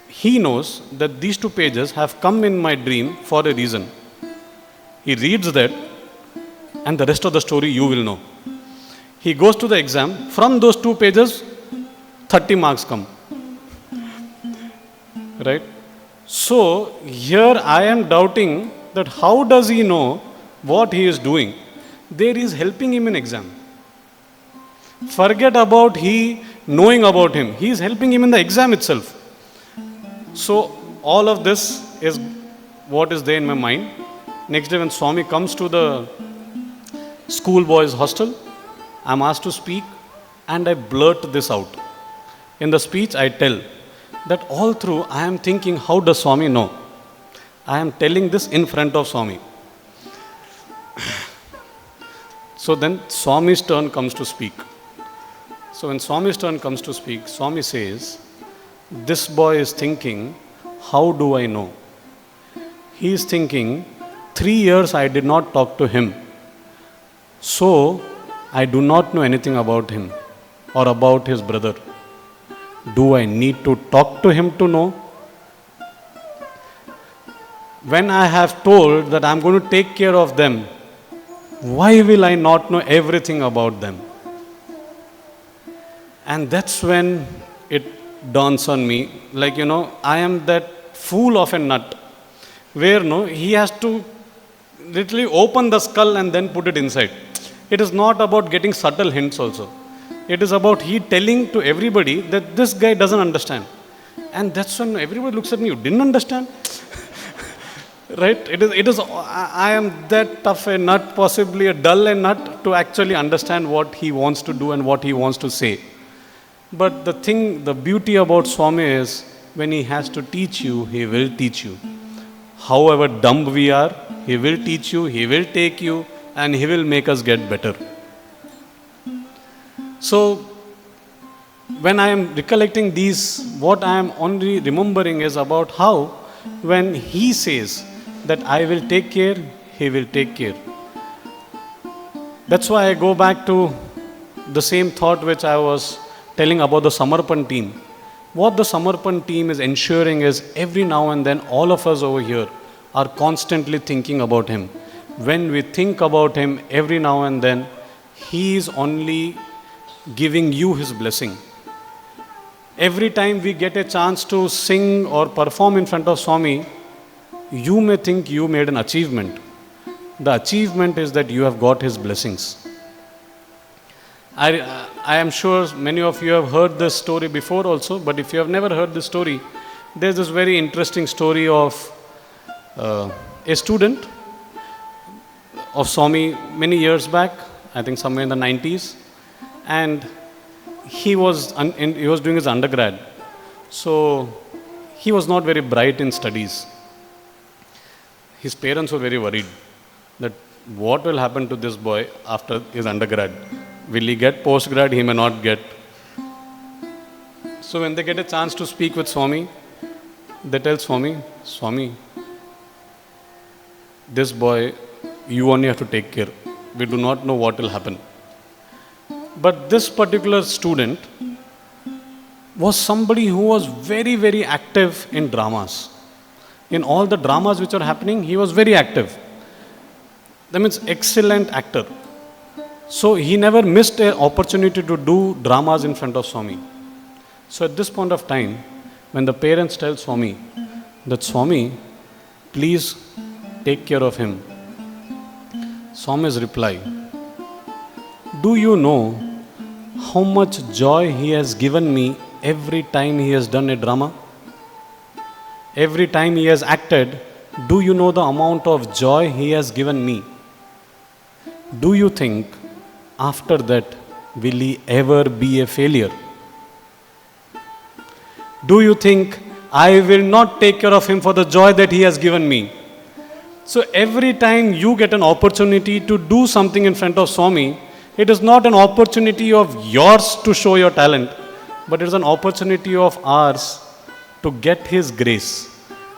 [SPEAKER 1] He knows that these 2 pages have come in my dream for a reason. He reads that, and the rest of the story you will know. He goes to the exam. From those 2 pages, 30 marks come. Right? So, here I am doubting that how does he know what he is doing? There is helping him in exam. Forget about he knowing about him. He is helping him in the exam itself. So, all of this is what is there in my mind. Next day when Swami comes to the schoolboys hostel, I am asked to speak and I blurt this out. In the speech I tell that all through I am thinking, how does Swami know? I am telling this in front of Swami. So then Swami's turn comes to speak. So when Swami's turn comes to speak, Swami says, this boy is thinking, how do I know? He is thinking, 3 years I did not talk to him. So I do not know anything about him or about his brother. Do I need to talk to him to know? When I have told that I am going to take care of them, why will I not know everything about them? And that's when it dawns on me, like, I am that fool of a nut, where he has to literally open the skull and then put it inside. It is not about getting subtle hints also. It is about he telling to everybody that this guy doesn't understand. And that's when everybody looks at me, you didn't understand? Right? I am that tough a nut, possibly a dull a nut, to actually understand what he wants to do and what he wants to say. But the beauty about Swami is, when he has to teach you, he will teach you. However dumb we are, he will teach you, he will take you, and he will make us get better. So, when I am recollecting these, what I am only remembering is about how when he says that I will take care, he will take care. That's why I go back to the same thought which I was telling about the Samarpan team. What the Samarpan team is ensuring is every now and then all of us over here are constantly thinking about him. When we think about him every now and then, he is only giving you his blessing. Every time we get a chance to sing or perform in front of Swami, you may think you made an achievement. The achievement is that you have got his blessings. I am sure many of you have heard this story before also, but if you have never heard this story, there's this very interesting story of a student of Swami many years back, I think somewhere in the 90s, and he was doing his undergrad. So he was not very bright in studies. His parents were very worried that what will happen to this boy after his undergrad. Will he get postgrad? He may not get. So when they get a chance to speak with Swami, they tell Swami, Swami, this boy, you only have to take care. We do not know what will happen. But this particular student was somebody who was very, very active in dramas. In all the dramas which are happening, he was very active. That means excellent actor. So he never missed an opportunity to do dramas in front of Swami. So at this point of time, when the parents tell Swami that Swami, please take care of him, Swami's reply, do you know how much joy he has given me every time he has done a drama? Every time he has acted, do you know the amount of joy he has given me? Do you think after that will he ever be a failure? Do you think I will not take care of him for the joy that he has given me? So every time you get an opportunity to do something in front of Swami, it is not an opportunity of yours to show your talent, but it is an opportunity of ours to get his grace.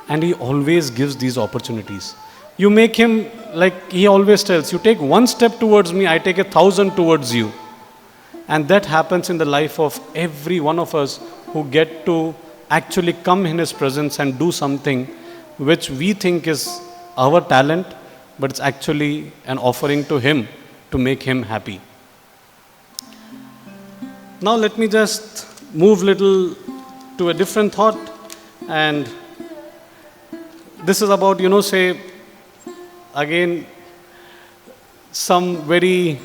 [SPEAKER 1] And he always gives these opportunities. You make him, like he always tells, you take one step towards me, I take 1,000 towards you. And that happens in the life of every one of us who get to actually come in his presence and do something which we think is our talent, but it's actually an offering to him to make him happy. Now let me just move little to a different thought, and this is about, say, again, some very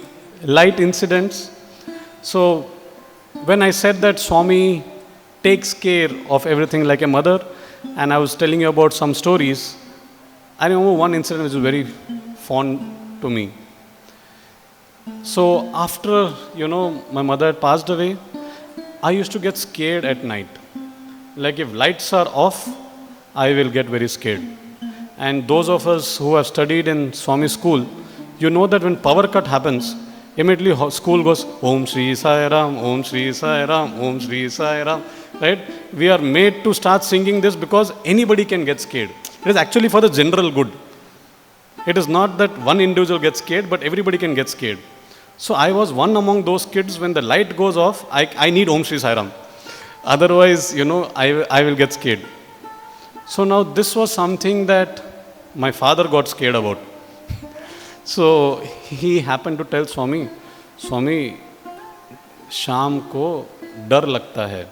[SPEAKER 1] light incidents. So when I said that Swami takes care of everything like a mother, and I was telling you about some stories, I remember one incident which is very fond to me. So after, my mother had passed away, I used to get scared at night. Like if lights are off, I will get very scared. And those of us who have studied in Swami school, you know that when power cut happens, immediately school goes, Om Sri Sai Ram, Om Sri Sai Ram, Om Sri Sai Ram. Right? We are made to start singing this because anybody can get scared. It is actually for the general good. It is not that one individual gets scared, but everybody can get scared. So I was one among those kids, when the light goes off, I need Om Sri Sai Ram. Otherwise, I will get scared. So now this was something that my father got scared about. So he happened to tell Swami, Swami, शाम को डर लगता है.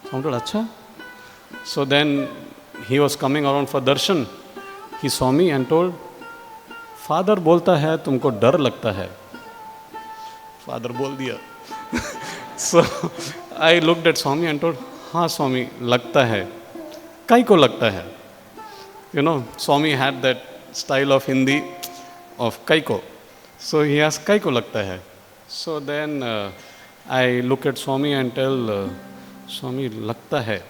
[SPEAKER 1] Swami told, अच्छा? So then he was coming around for darshan. He saw me and told, Father बोलता है तुमको डर लगता है. Father बोल दिया. So I looked at Swami and told, हाँ Swami, लगता है. काई को लगता है? Swami had that style of Hindi of काई को. So he asked, काई को लगता है? So then I look at Swami and tell, Swami, लगता है.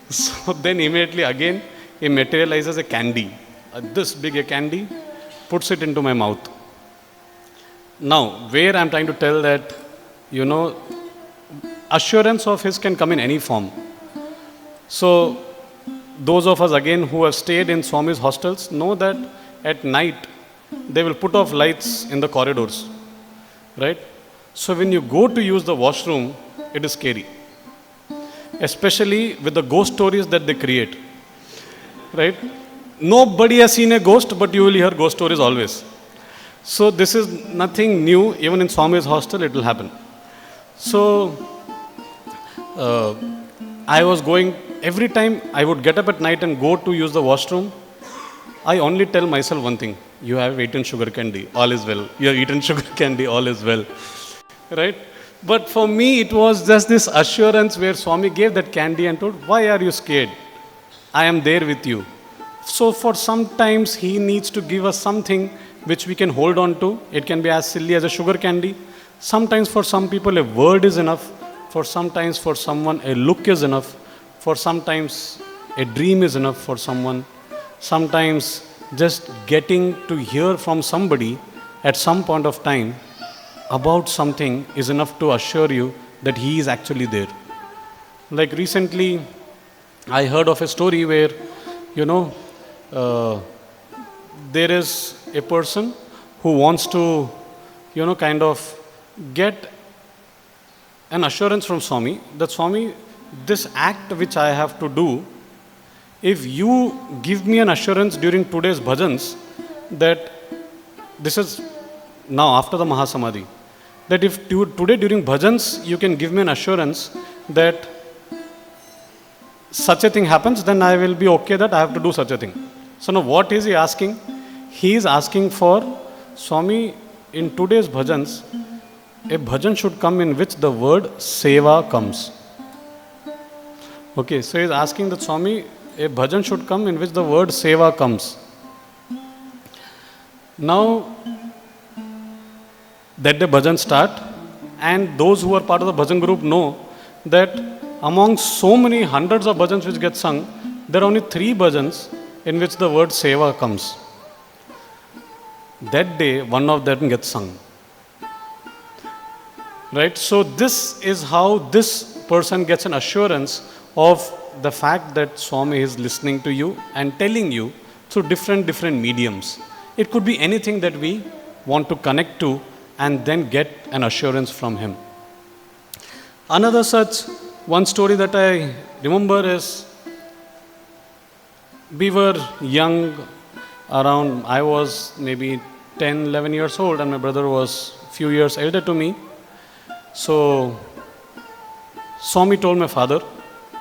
[SPEAKER 1] So then immediately again he materializes a candy, this big a candy, puts it into my mouth. Now, where I'm trying to tell that, assurance of his can come in any form. So those of us again who have stayed in Swami's hostels know that at night they will put off lights in the corridors, right? So when you go to use the washroom, it is scary, especially with the ghost stories that they create, right? Nobody has seen a ghost, but you will hear ghost stories always. So this is nothing new. Even in Swami's hostel, it will happen. So I was going, every time I would get up at night and go to use the washroom, I only tell myself one thing: you have eaten sugar candy, all is well. You have eaten sugar candy, all is well, right? But for me, it was just this assurance where Swami gave that candy and told, why are you scared? I am there with you. So for sometimes he needs to give us something which we can hold on to. It can be as silly as a sugar candy. Sometimes for some people a word is enough. For sometimes for someone a look is enough. For sometimes a dream is enough for someone. Sometimes just getting to hear from somebody at some point of time about something is enough to assure you that he is actually there. Like recently, I heard of a story where, there is a person who wants to, kind of get an assurance from Swami that Swami, this act which I have to do, if you give me an assurance during today's bhajans that this is now after the Mahasamadhi, that if today during bhajans you can give me an assurance that such a thing happens, then I will be okay that I have to do such a thing. So now what is he asking? He is asking for, Swami, in today's bhajans, a bhajan should come in which the word seva comes. Okay, so he is asking that Swami, a bhajan should come in which the word seva comes. Now, that the bhajan start, and those who are part of the bhajan group know that among so many hundreds of bhajans which get sung, there are only 3 bhajans in which the word seva comes. That day, one of them gets sung. Right? So this is how this person gets an assurance of the fact that Swami is listening to you and telling you through different mediums. It could be anything that we want to connect to and then get an assurance from him. Another such one story that I remember is, we were young, around, I was maybe 10, 11 years old and my brother was few years elder to me. So Swami told my father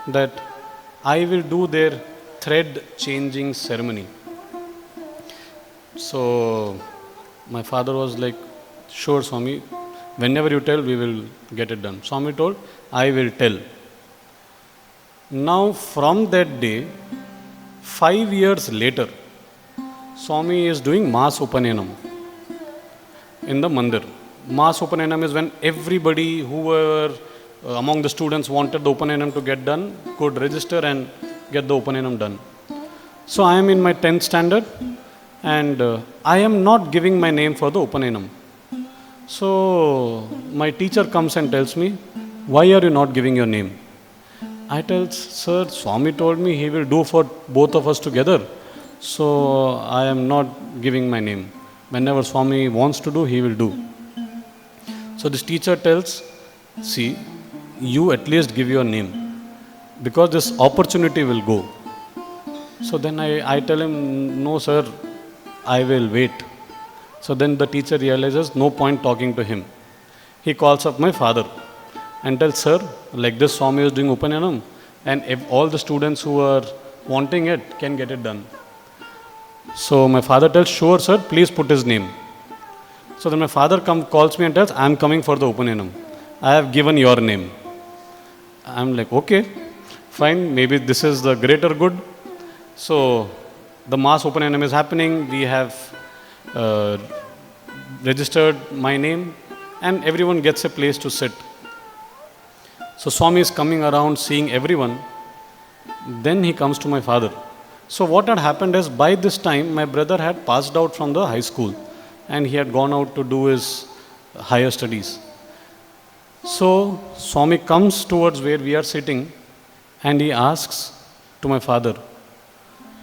[SPEAKER 1] that I will do their thread changing ceremony. So my father was like, sure Swami, whenever you tell, we will get it done. Swami told, I will tell. Now from that day, 5 years later, Swami is doing Mass Upanyanam in the Mandir. Mass Upanyanam is when everybody who were among the students wanted the Upanyanam to get done could register and get the Upanyanam done. So I am in my 10th standard and I am not giving my name for the Upanyanam. So my teacher comes and tells me, why are you not giving your name? I tell, sir, Swami told me he will do for both of us together. So I am not giving my name. Whenever Swami wants to do, he will do. So this teacher tells, see, you at least give your name because this opportunity will go. So then I tell him, no sir, I will wait. So then the teacher realizes no point talking to him. He calls up my father and tells, sir, like this Swami is doing Upanyanam and if all the students who are wanting it can get it done. So my father tells, sure sir, please put his name. So then my father calls me and tells, I am coming for the Upanyanam. I have given your name. I am like, okay, fine, maybe this is the greater good. So the Mass Upanyanam is happening, we have registered my name and everyone gets a place to sit. So Swami is coming around seeing everyone. Then he comes to my father. So what had happened is, by this time my brother had passed out from the high school and he had gone out to do his higher studies. So Swami comes towards where we are sitting and he asks to my father,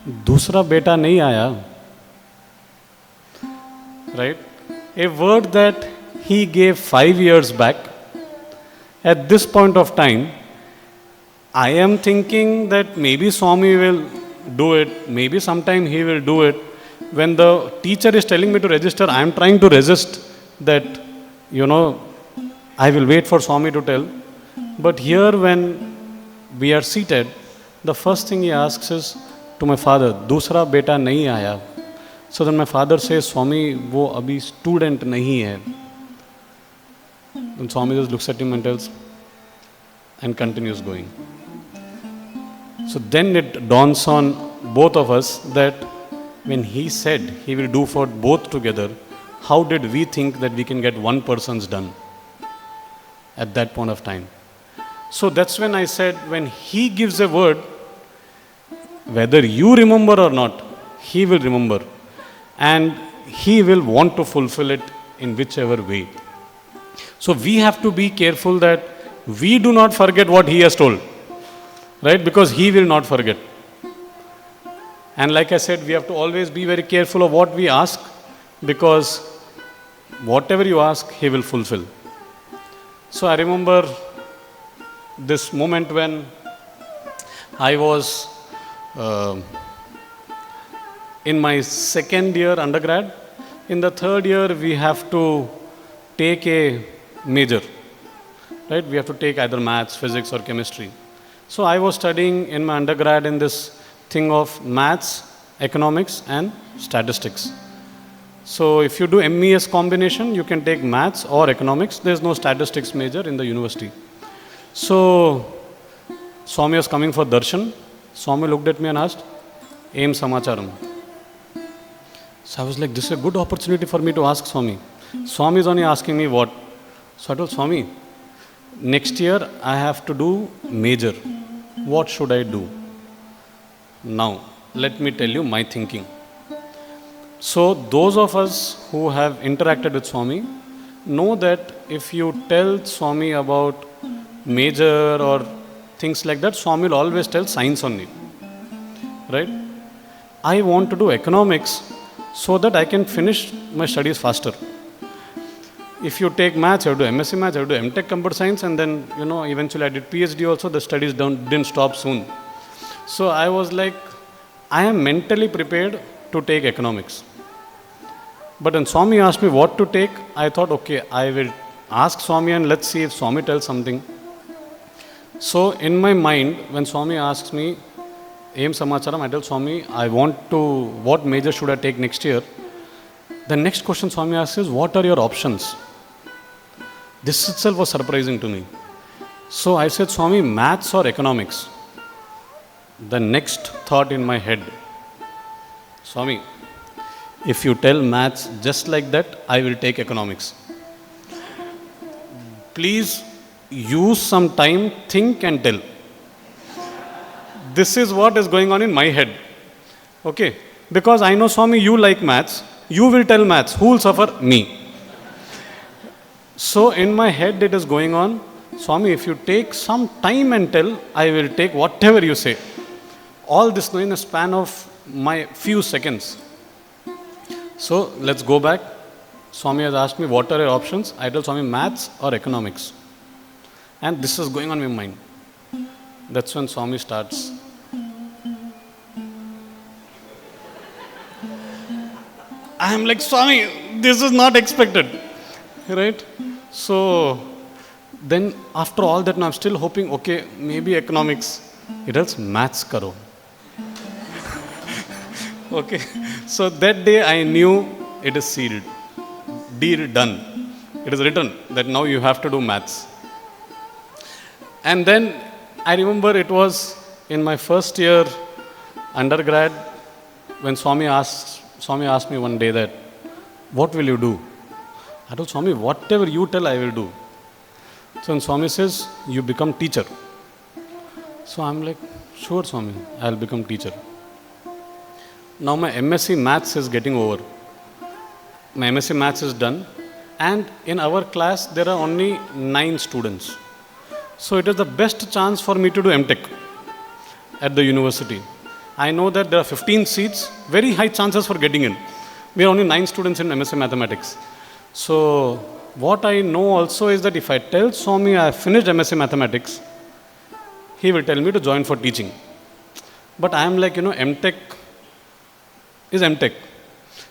[SPEAKER 1] दूसरा बेटा नहीं आया. Right? A word that he gave 5 years back. At this point of time, I am thinking that maybe Swami will do it, maybe sometime he will do it. When the teacher is telling me to register, I am trying to resist that, I will wait for Swami to tell. But here when we are seated, the first thing he asks is to my father, दूसरा बेटा नहीं आया. So then my father says, Swami, वो अभी student नहीं है. Then Swami just looks at him and tells, and continues going. So then it dawns on both of us that when he said he will do for both together, how did we think that we can get one person's done at that point of time? So that's when I said, when he gives a word, whether you remember or not, he will remember. And he will want to fulfill it in whichever way. So we have to be careful that we do not forget what he has told. Right? Because he will not forget. And like I said, we have to always be very careful of what we ask, because whatever you ask, he will fulfill. So I remember this moment when I was in my second year undergrad. In the third year, we have to take a major. Right? We have to take either maths, physics or chemistry. So I was studying in my undergrad in this thing of maths, economics and statistics. So if you do MES combination, you can take maths or economics. There is no statistics major in the university. So Swami was coming for darshan. Swami looked at me and asked, Aim Samacharam. So I was like, this is a good opportunity for me to ask Swami. Swami is only asking me what? So I told Swami, next year I have to do major. What should I do? Now, let me tell you my thinking. So those of us who have interacted with Swami know that if you tell Swami about major or things like that, Swami will always tell science only. Right? I want to do economics so that I can finish my studies faster. If you take maths, you have to do MSc maths, you have to do MTech computer science, and then, eventually I did PhD also, the studies didn't stop soon. So I was like, I am mentally prepared to take economics. But when Swami asked me what to take, I thought, okay, I will ask Swami and let's see if Swami tells something. So in my mind, when Swami asks me, Aim Samacharam, I tell Swami, what major should I take next year? The next question Swami asks is, what are your options? This itself was surprising to me. So I said, Swami, maths or economics? The next thought in my head, Swami, if you tell maths just like that, I will take economics. Please use some time, think and tell. This is what is going on in my head. Okay? Because I know, Swami, you like maths. You will tell maths. Who will suffer? Me. So in my head it is going on, Swami, if you take some time and tell, I will take whatever you say. All this in a span of my few seconds. So let's go back. Swami has asked me, what are your options? I tell Swami, maths or economics. And this is going on in my mind. That's when Swami starts. I am like, Swami, this is not expected. Right? So then after all that, now I'm still hoping, okay, maybe economics. It tells maths karo. Okay. So that day I knew it is sealed. Deal done. It is written that now you have to do maths. And then I remember it was in my first year undergrad when Swami asked me one day that, what will you do? I told Swami, whatever you tell, I will do. So when Swami says, you become teacher. So I'm like, sure Swami, I'll become teacher. Now my MSc Maths is getting over. My MSc Maths is done. And in our class, there are only 9 students. So it is the best chance for me to do MTech at the university. I know that there are 15 seats, very high chances for getting in. We are only 9 students in MSc Mathematics. So what I know also is that if I tell Swami I have finished MSc Mathematics, he will tell me to join for teaching. But I am like, MTech is MTech,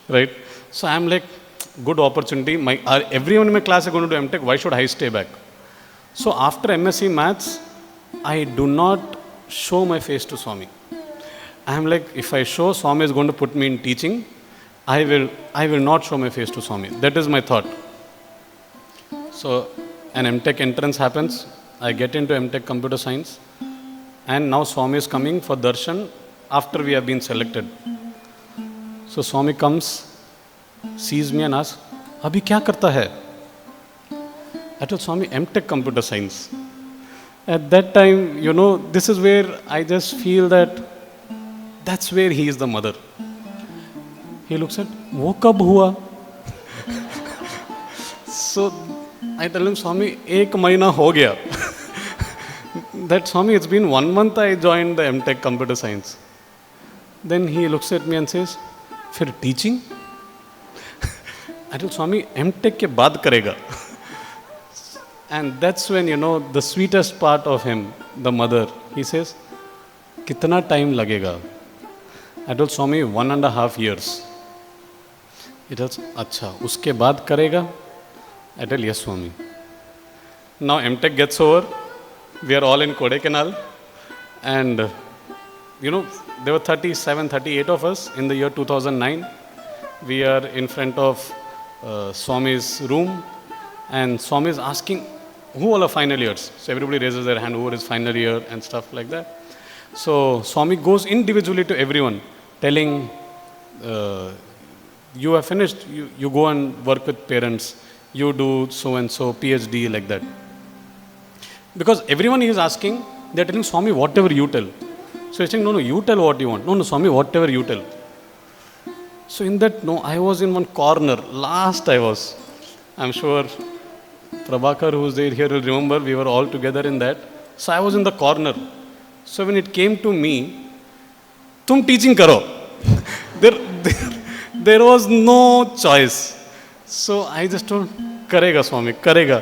[SPEAKER 1] right? So I am like, good opportunity. Everyone in my class is going to do MTech. Why should I stay back? So after MSc Maths, I do not show my face to Swami. I am like, if I show, Swami is going to put me in teaching. I will not show my face to Swami. That is my thought. So an MTech entrance happens. I get into MTech Computer Science. And now Swami is coming for darshan after we have been selected. So Swami comes, sees me and asks, "Abhi kya karta hai?" I told Swami, MTech Computer Science. At that time, this is where I just feel that that's where he is the mother. He looks at, "Wo kab hua?" So I tell him, "Swami, 1 mahina ho gaya." That, "Swami, it's been 1 month I joined the MTech Computer Science." Then he looks at me and says, "Fir teaching?" I told Swami, MTech ke baad karega. And that's when, the sweetest part of him, the mother, he says, "Kitna time lagega?" I told Swami, 1.5 years. He tells, "Acha, uske baad karega?" I tell, "Yes, Swami." Now MTech gets over. We are all in Kodaikanal. And, there were 37, 38 of us in the year 2009. We are in front of Swami's room. And Swami is asking, who all are final years? So everybody raises their hand, who is final year and stuff like that. So Swami goes individually to everyone, telling, you have finished, you go and work with parents, you do so-and-so, PhD, like that. Because everyone he is asking, they are telling, "Swami, whatever you tell." So he's saying, "No, you tell what you want." "No, Swami, whatever you tell." So in that, I was in one corner. Last I was. I'm sure Prabhakar, who's there here, will remember we were all together in that. So I was in the corner. So when it came to me, "Tum teaching karo." there was no choice. So I just told, "Karega, Swami, karega."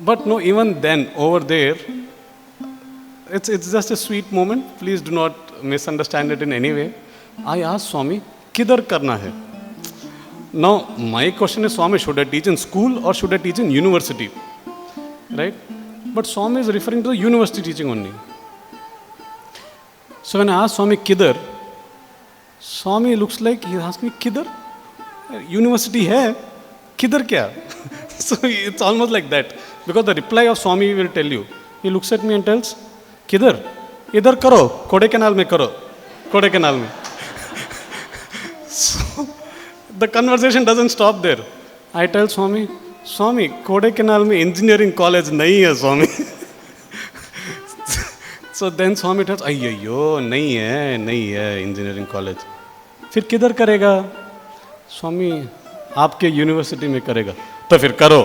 [SPEAKER 1] But no, even then, over there, it's just a sweet moment. Please do not misunderstand it in any way. I asked Swami, "Kidhar karna hai?" Now, my question is, Swami, should I teach in school or should I teach in university? Right? But Swami is referring to the university teaching only. So when I asked Swami, "Kidhar?" Swami looks like he asked me, "Kidhar? University hai? Kidhar kya?" So it's almost like that. Because the reply of Swami will tell you. He looks at me and tells, "Kidhar? Idhar karo, Kodaikanal mein karo. Kodaikanal mein." So the conversation doesn't stop there. I tell Swami, "Swami, Kodaikanal mein engineering college nahi hai, Swami." So then Swami tells, "Ayyo, nahi hai engineering college." "Fir kidhar karega?" "Swami, aapke university mein karega." "To fir karo."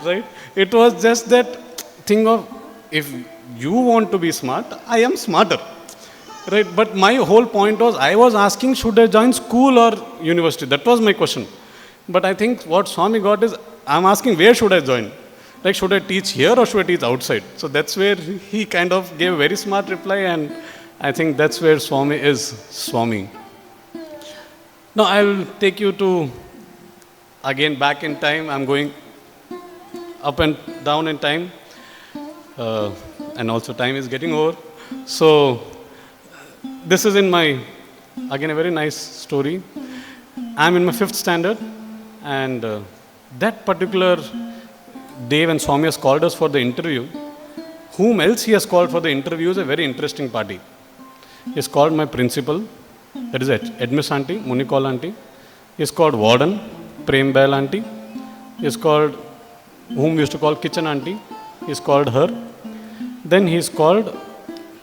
[SPEAKER 1] Right? It was just that thing of, if you want to be smart, I am smarter. Right? But my whole point was, I was asking, should I join school or university? That was my question. But I think what Swami got is, I'm asking, where should I join? Like, should I teach here or should I teach outside? So that's where he kind of gave a very smart reply, and I think that's where Swami is Swami. Now I'll take you to, again, back in time. I'm going up and down in time, and also time is getting over. So this is in my, again, a very nice story. I'm in my 5th standard, and that particular day when Swami has called us for the interview, whom else he has called for the interview is a very interesting party. He has called my principal, that is Edmis auntie, Munikol auntie. He has called warden, Prem Bail auntie. He has called, whom we used to call kitchen auntie. He has called her. Then he has called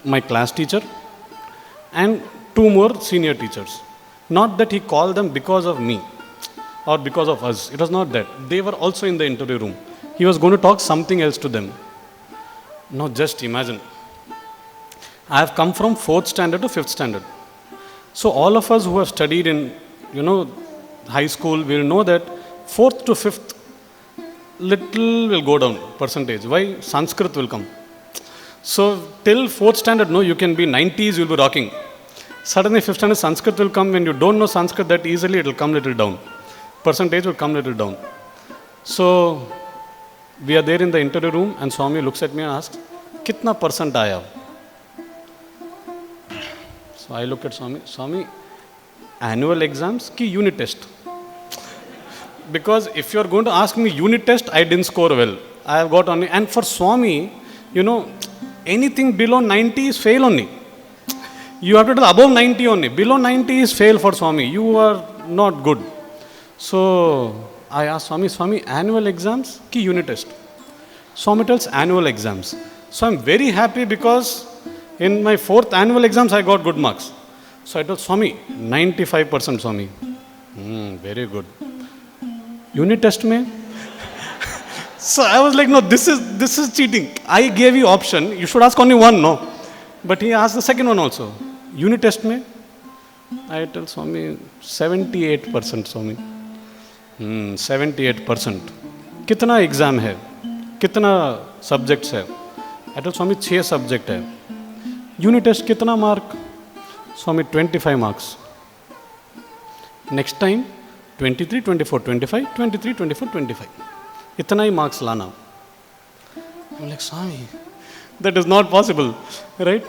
[SPEAKER 1] my class teacher and 2 more senior teachers. Not that he called them because of me or because of us. It was not that. They were also in the interview room. He was going to talk something else to them. Now just imagine. I have come from 4th standard to 5th standard. So all of us who have studied in, high school will know that 4th to 5th, little will go down percentage. Why? Sanskrit will come. So till 4th standard, no, you can be 90s, you'll be rocking. Suddenly 5th standard, Sanskrit will come. When you don't know Sanskrit that easily, it will come little down. Percentage will come little down. So we are there in the interview room and Swami looks at me and asks, "Kitna percent aaya?" So I look at Swami, annual exams ki unit test. Because if you are going to ask me unit test, I didn't score well. I have got only, and for Swami, anything below 90 is fail only. You have to do above 90 only. Below 90 is fail for Swami. You are not good. So I asked Swami, annual exams ki unit test. Swami tells annual exams. So I'm very happy because in my 4th annual exams I got good marks. So I told Swami, 95% Swami. Very good. Unit test mein? So I was like, no, this is cheating. I gave you option. You should ask only one, no. But he asked the second one also. Unit test mein? I tell Swami, 78% Swami. 78%. कितना exam है, कितना subjects है? I told Swami 6 subject है. Unit test कितना mark? Swami 25 marks. Next time 23, 24, 25, 23, 24, 25. इतना ही marks लाना. I'm like, Swami, that is not possible, right?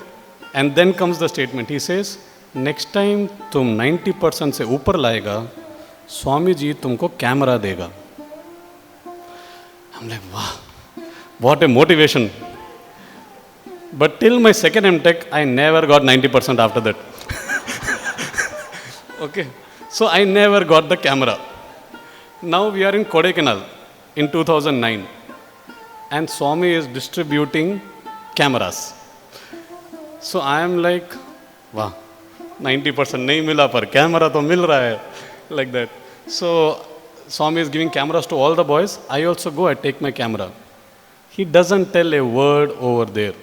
[SPEAKER 1] And then comes the statement. He says, next time तुम 90% से ऊपर लाएगा, स्वामी जी तुमको कैमरा देगा. I'm like, wow, what a motivation. But till my second MTech, I never got 90% after that. Okay, so I never got the camera. Now we are in Kodaikanal in 2009, and Swami is distributing cameras. So I am like, wow, 90% नहीं मिला पर camera तो मिल रहा है, like that. So Swami is giving cameras to all the boys. I also go, I take my camera. He doesn't tell a word over there.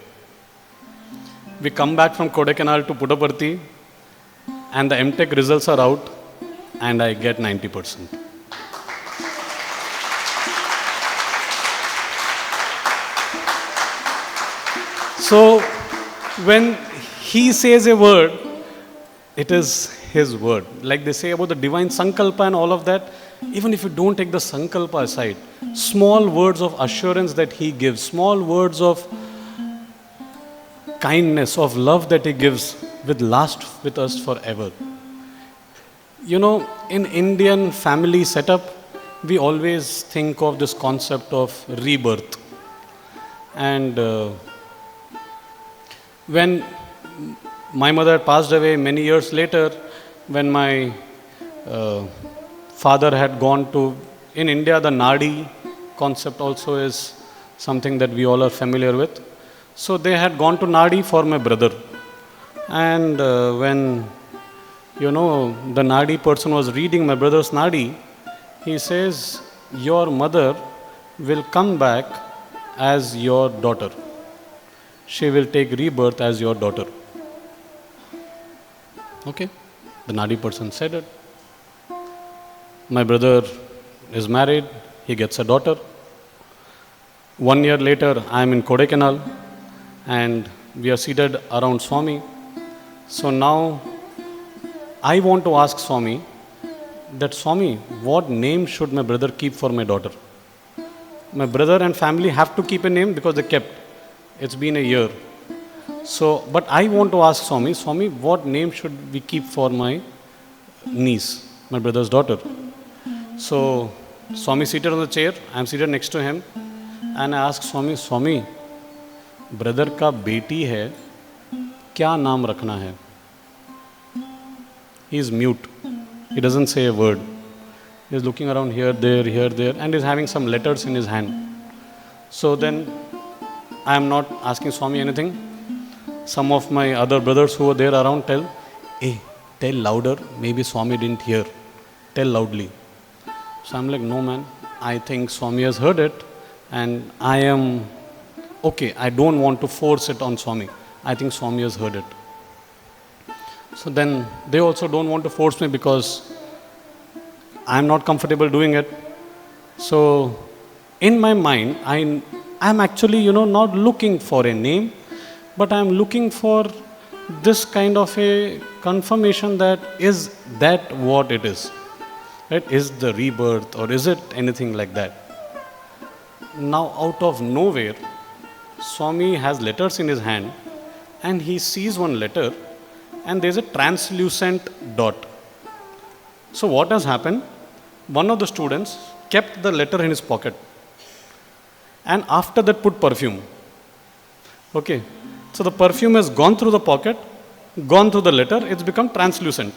[SPEAKER 1] We come back from Kodaikanal to Puttaparthi, and the MTech results are out, and I get 90%. So when he says a word, it is his word. Like they say about the divine sankalpa and all of that, even if you don't take the sankalpa aside, small words of assurance that he gives, small words of kindness, of love that he gives, will last with us forever. In Indian family setup, we always think of this concept of rebirth. And when my mother passed away many years later, when my father had gone to, in India, the Nadi concept also is something that we all are familiar with. So they had gone to Nadi for my brother. And when, the Nadi person was reading my brother's Nadi, he says, your mother will come back as your daughter. She will take rebirth as your daughter. Okay, the Nadi person said it. My brother is married, he gets a daughter. 1 year later, I am in Kodaikanal, and we are seated around Swami. So now, I want to ask Swami that, Swami, what name should my brother keep for my daughter? My brother and family have to keep a name because they kept. It's been a year. So, but I want to ask Swami, what name should we keep for my niece, my brother's daughter? So, Swami seated on the chair, I am seated next to him, and I ask Swami, brother का बेटी है, क्या नाम रखना है? He is mute. He doesn't say a word. He is looking around here, there, and is having some letters in his hand. So then, I am not asking Swami anything. Some of my other brothers who were there around tell, hey, tell louder, maybe Swami didn't hear. Tell loudly. So I'm like, no man, I think Swami has heard it, and I am okay. I don't want to force it on Swami. I think Swami has heard it. So then they also don't want to force me because I'm not comfortable doing it. So in my mind, I'm actually, not looking for a name, but I'm looking for this kind of a confirmation that is that what it is. Right? Is the rebirth or is it anything like that? Now out of nowhere, Swami has letters in his hand and he sees one letter and there's a translucent dot. So what has happened? One of the students kept the letter in his pocket and after that put perfume. Okay. So the perfume has gone through the pocket, gone through the letter, it's become translucent.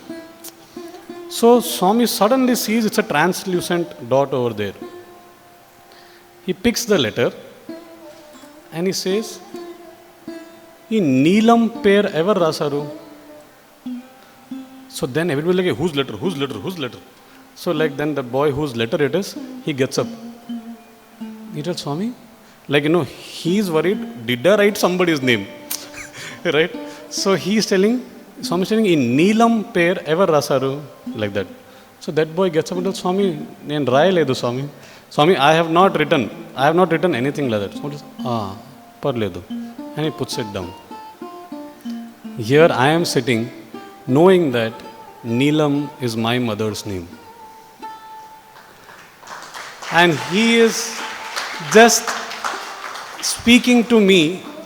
[SPEAKER 1] So Swami suddenly sees it's a translucent dot over there. He picks the letter and he says, "Ee Neelam pair ever rasaru." So then everybody like, whose letter, whose letter, whose letter? So like then the boy whose letter it is, he gets up. He tells Swami, he's worried, did I write somebody's name? Right? So he's telling, Swami is telling, "In Neelam pair ever rasaru," like that. So that boy gets up and tells Swami, "Nen raayaledu Swami. Swami, I have not written anything like that." Swami says, parledu. And he puts it down. Here I am sitting, knowing that Neelam is my mother's name. And he is just speaking to me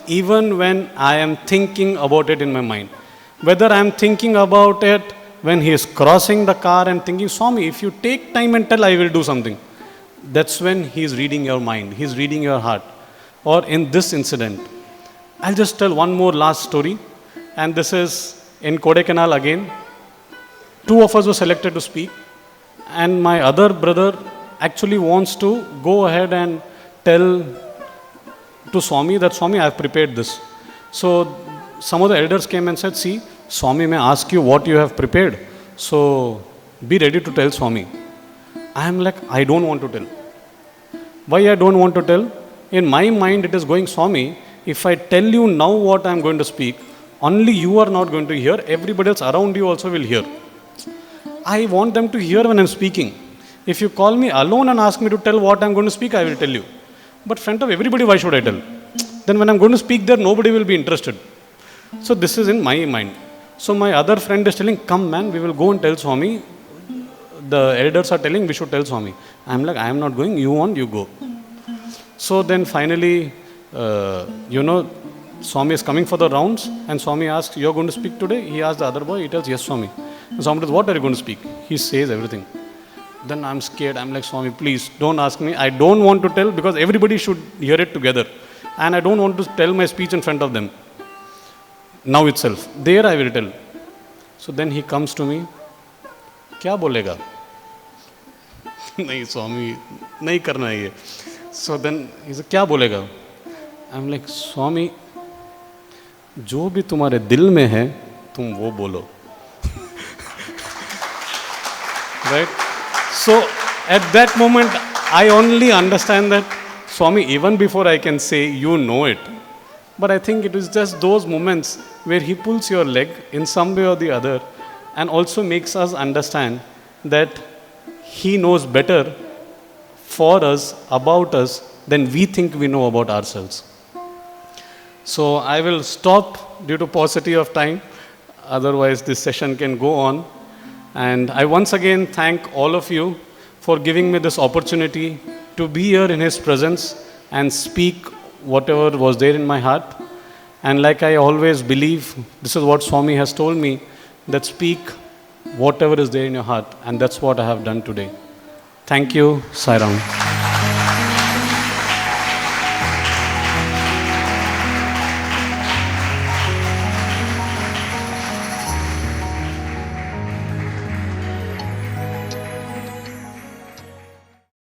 [SPEAKER 1] even when I am thinking about it in my mind. Whether I am thinking about it when he is crossing the car and thinking, "Swami, if you take time and tell, I will do something." That's when he is reading your mind, he is reading your heart. Or in this incident, I'll just tell one more last story. And this is in Kodaikanal again. Two of us were selected to speak. And my other brother actually wants to go ahead and tell to Swami that, "Swami, I have prepared this." So some of the elders came and said, "See, Swami may ask you what you have prepared. So be ready to tell Swami." I am like, I don't want to tell. Why I don't want to tell? In my mind it is going, "Swami, if I tell you now what I am going to speak, only you are not going to hear, everybody else around you also will hear. I want them to hear when I am speaking. If you call me alone and ask me to tell what I am going to speak, I will tell you. But in front of everybody, why should I tell? Then when I am going to speak there, nobody will be interested." So this is in my mind. So my other friend is telling, "Come man, we will go and tell Swami. The elders are telling we should tell Swami." I am like, "I am not going, you want, you go." So then finally, Swami is coming for the rounds and Swami asks, "You are going to speak today?" He asks the other boy, he tells, "Yes, Swami." And Swami says, "What are you going to speak?" He says everything. Then I'm scared. I'm like, "Swami, please don't ask me. I don't want to tell because everybody should hear it together. And I don't want to tell my speech in front of them. Now itself. There I will tell." So then he comes to me. "Kya bolega?" "Nahi, Swami, nahi karna hai ye." So then he said, "Kya bolega?" I'm like, "Swami, जो भी तुम्हारे दिल में है, तुम वो बोलो." Right? So at that moment, I only understand that, Swami, even before I can say, you know it. But I think it is just those moments where he pulls your leg in some way or the other and also makes us understand that he knows better for us, about us, than we think we know about ourselves. So I will stop due to paucity of time. Otherwise, this session can go on. And I once again thank all of you for giving me this opportunity to be here in his presence and speak whatever was there in my heart. And like I always believe, this is what Swami has told me, that speak whatever is there in your heart. And that's what I have done today. Thank you. Sai Ram.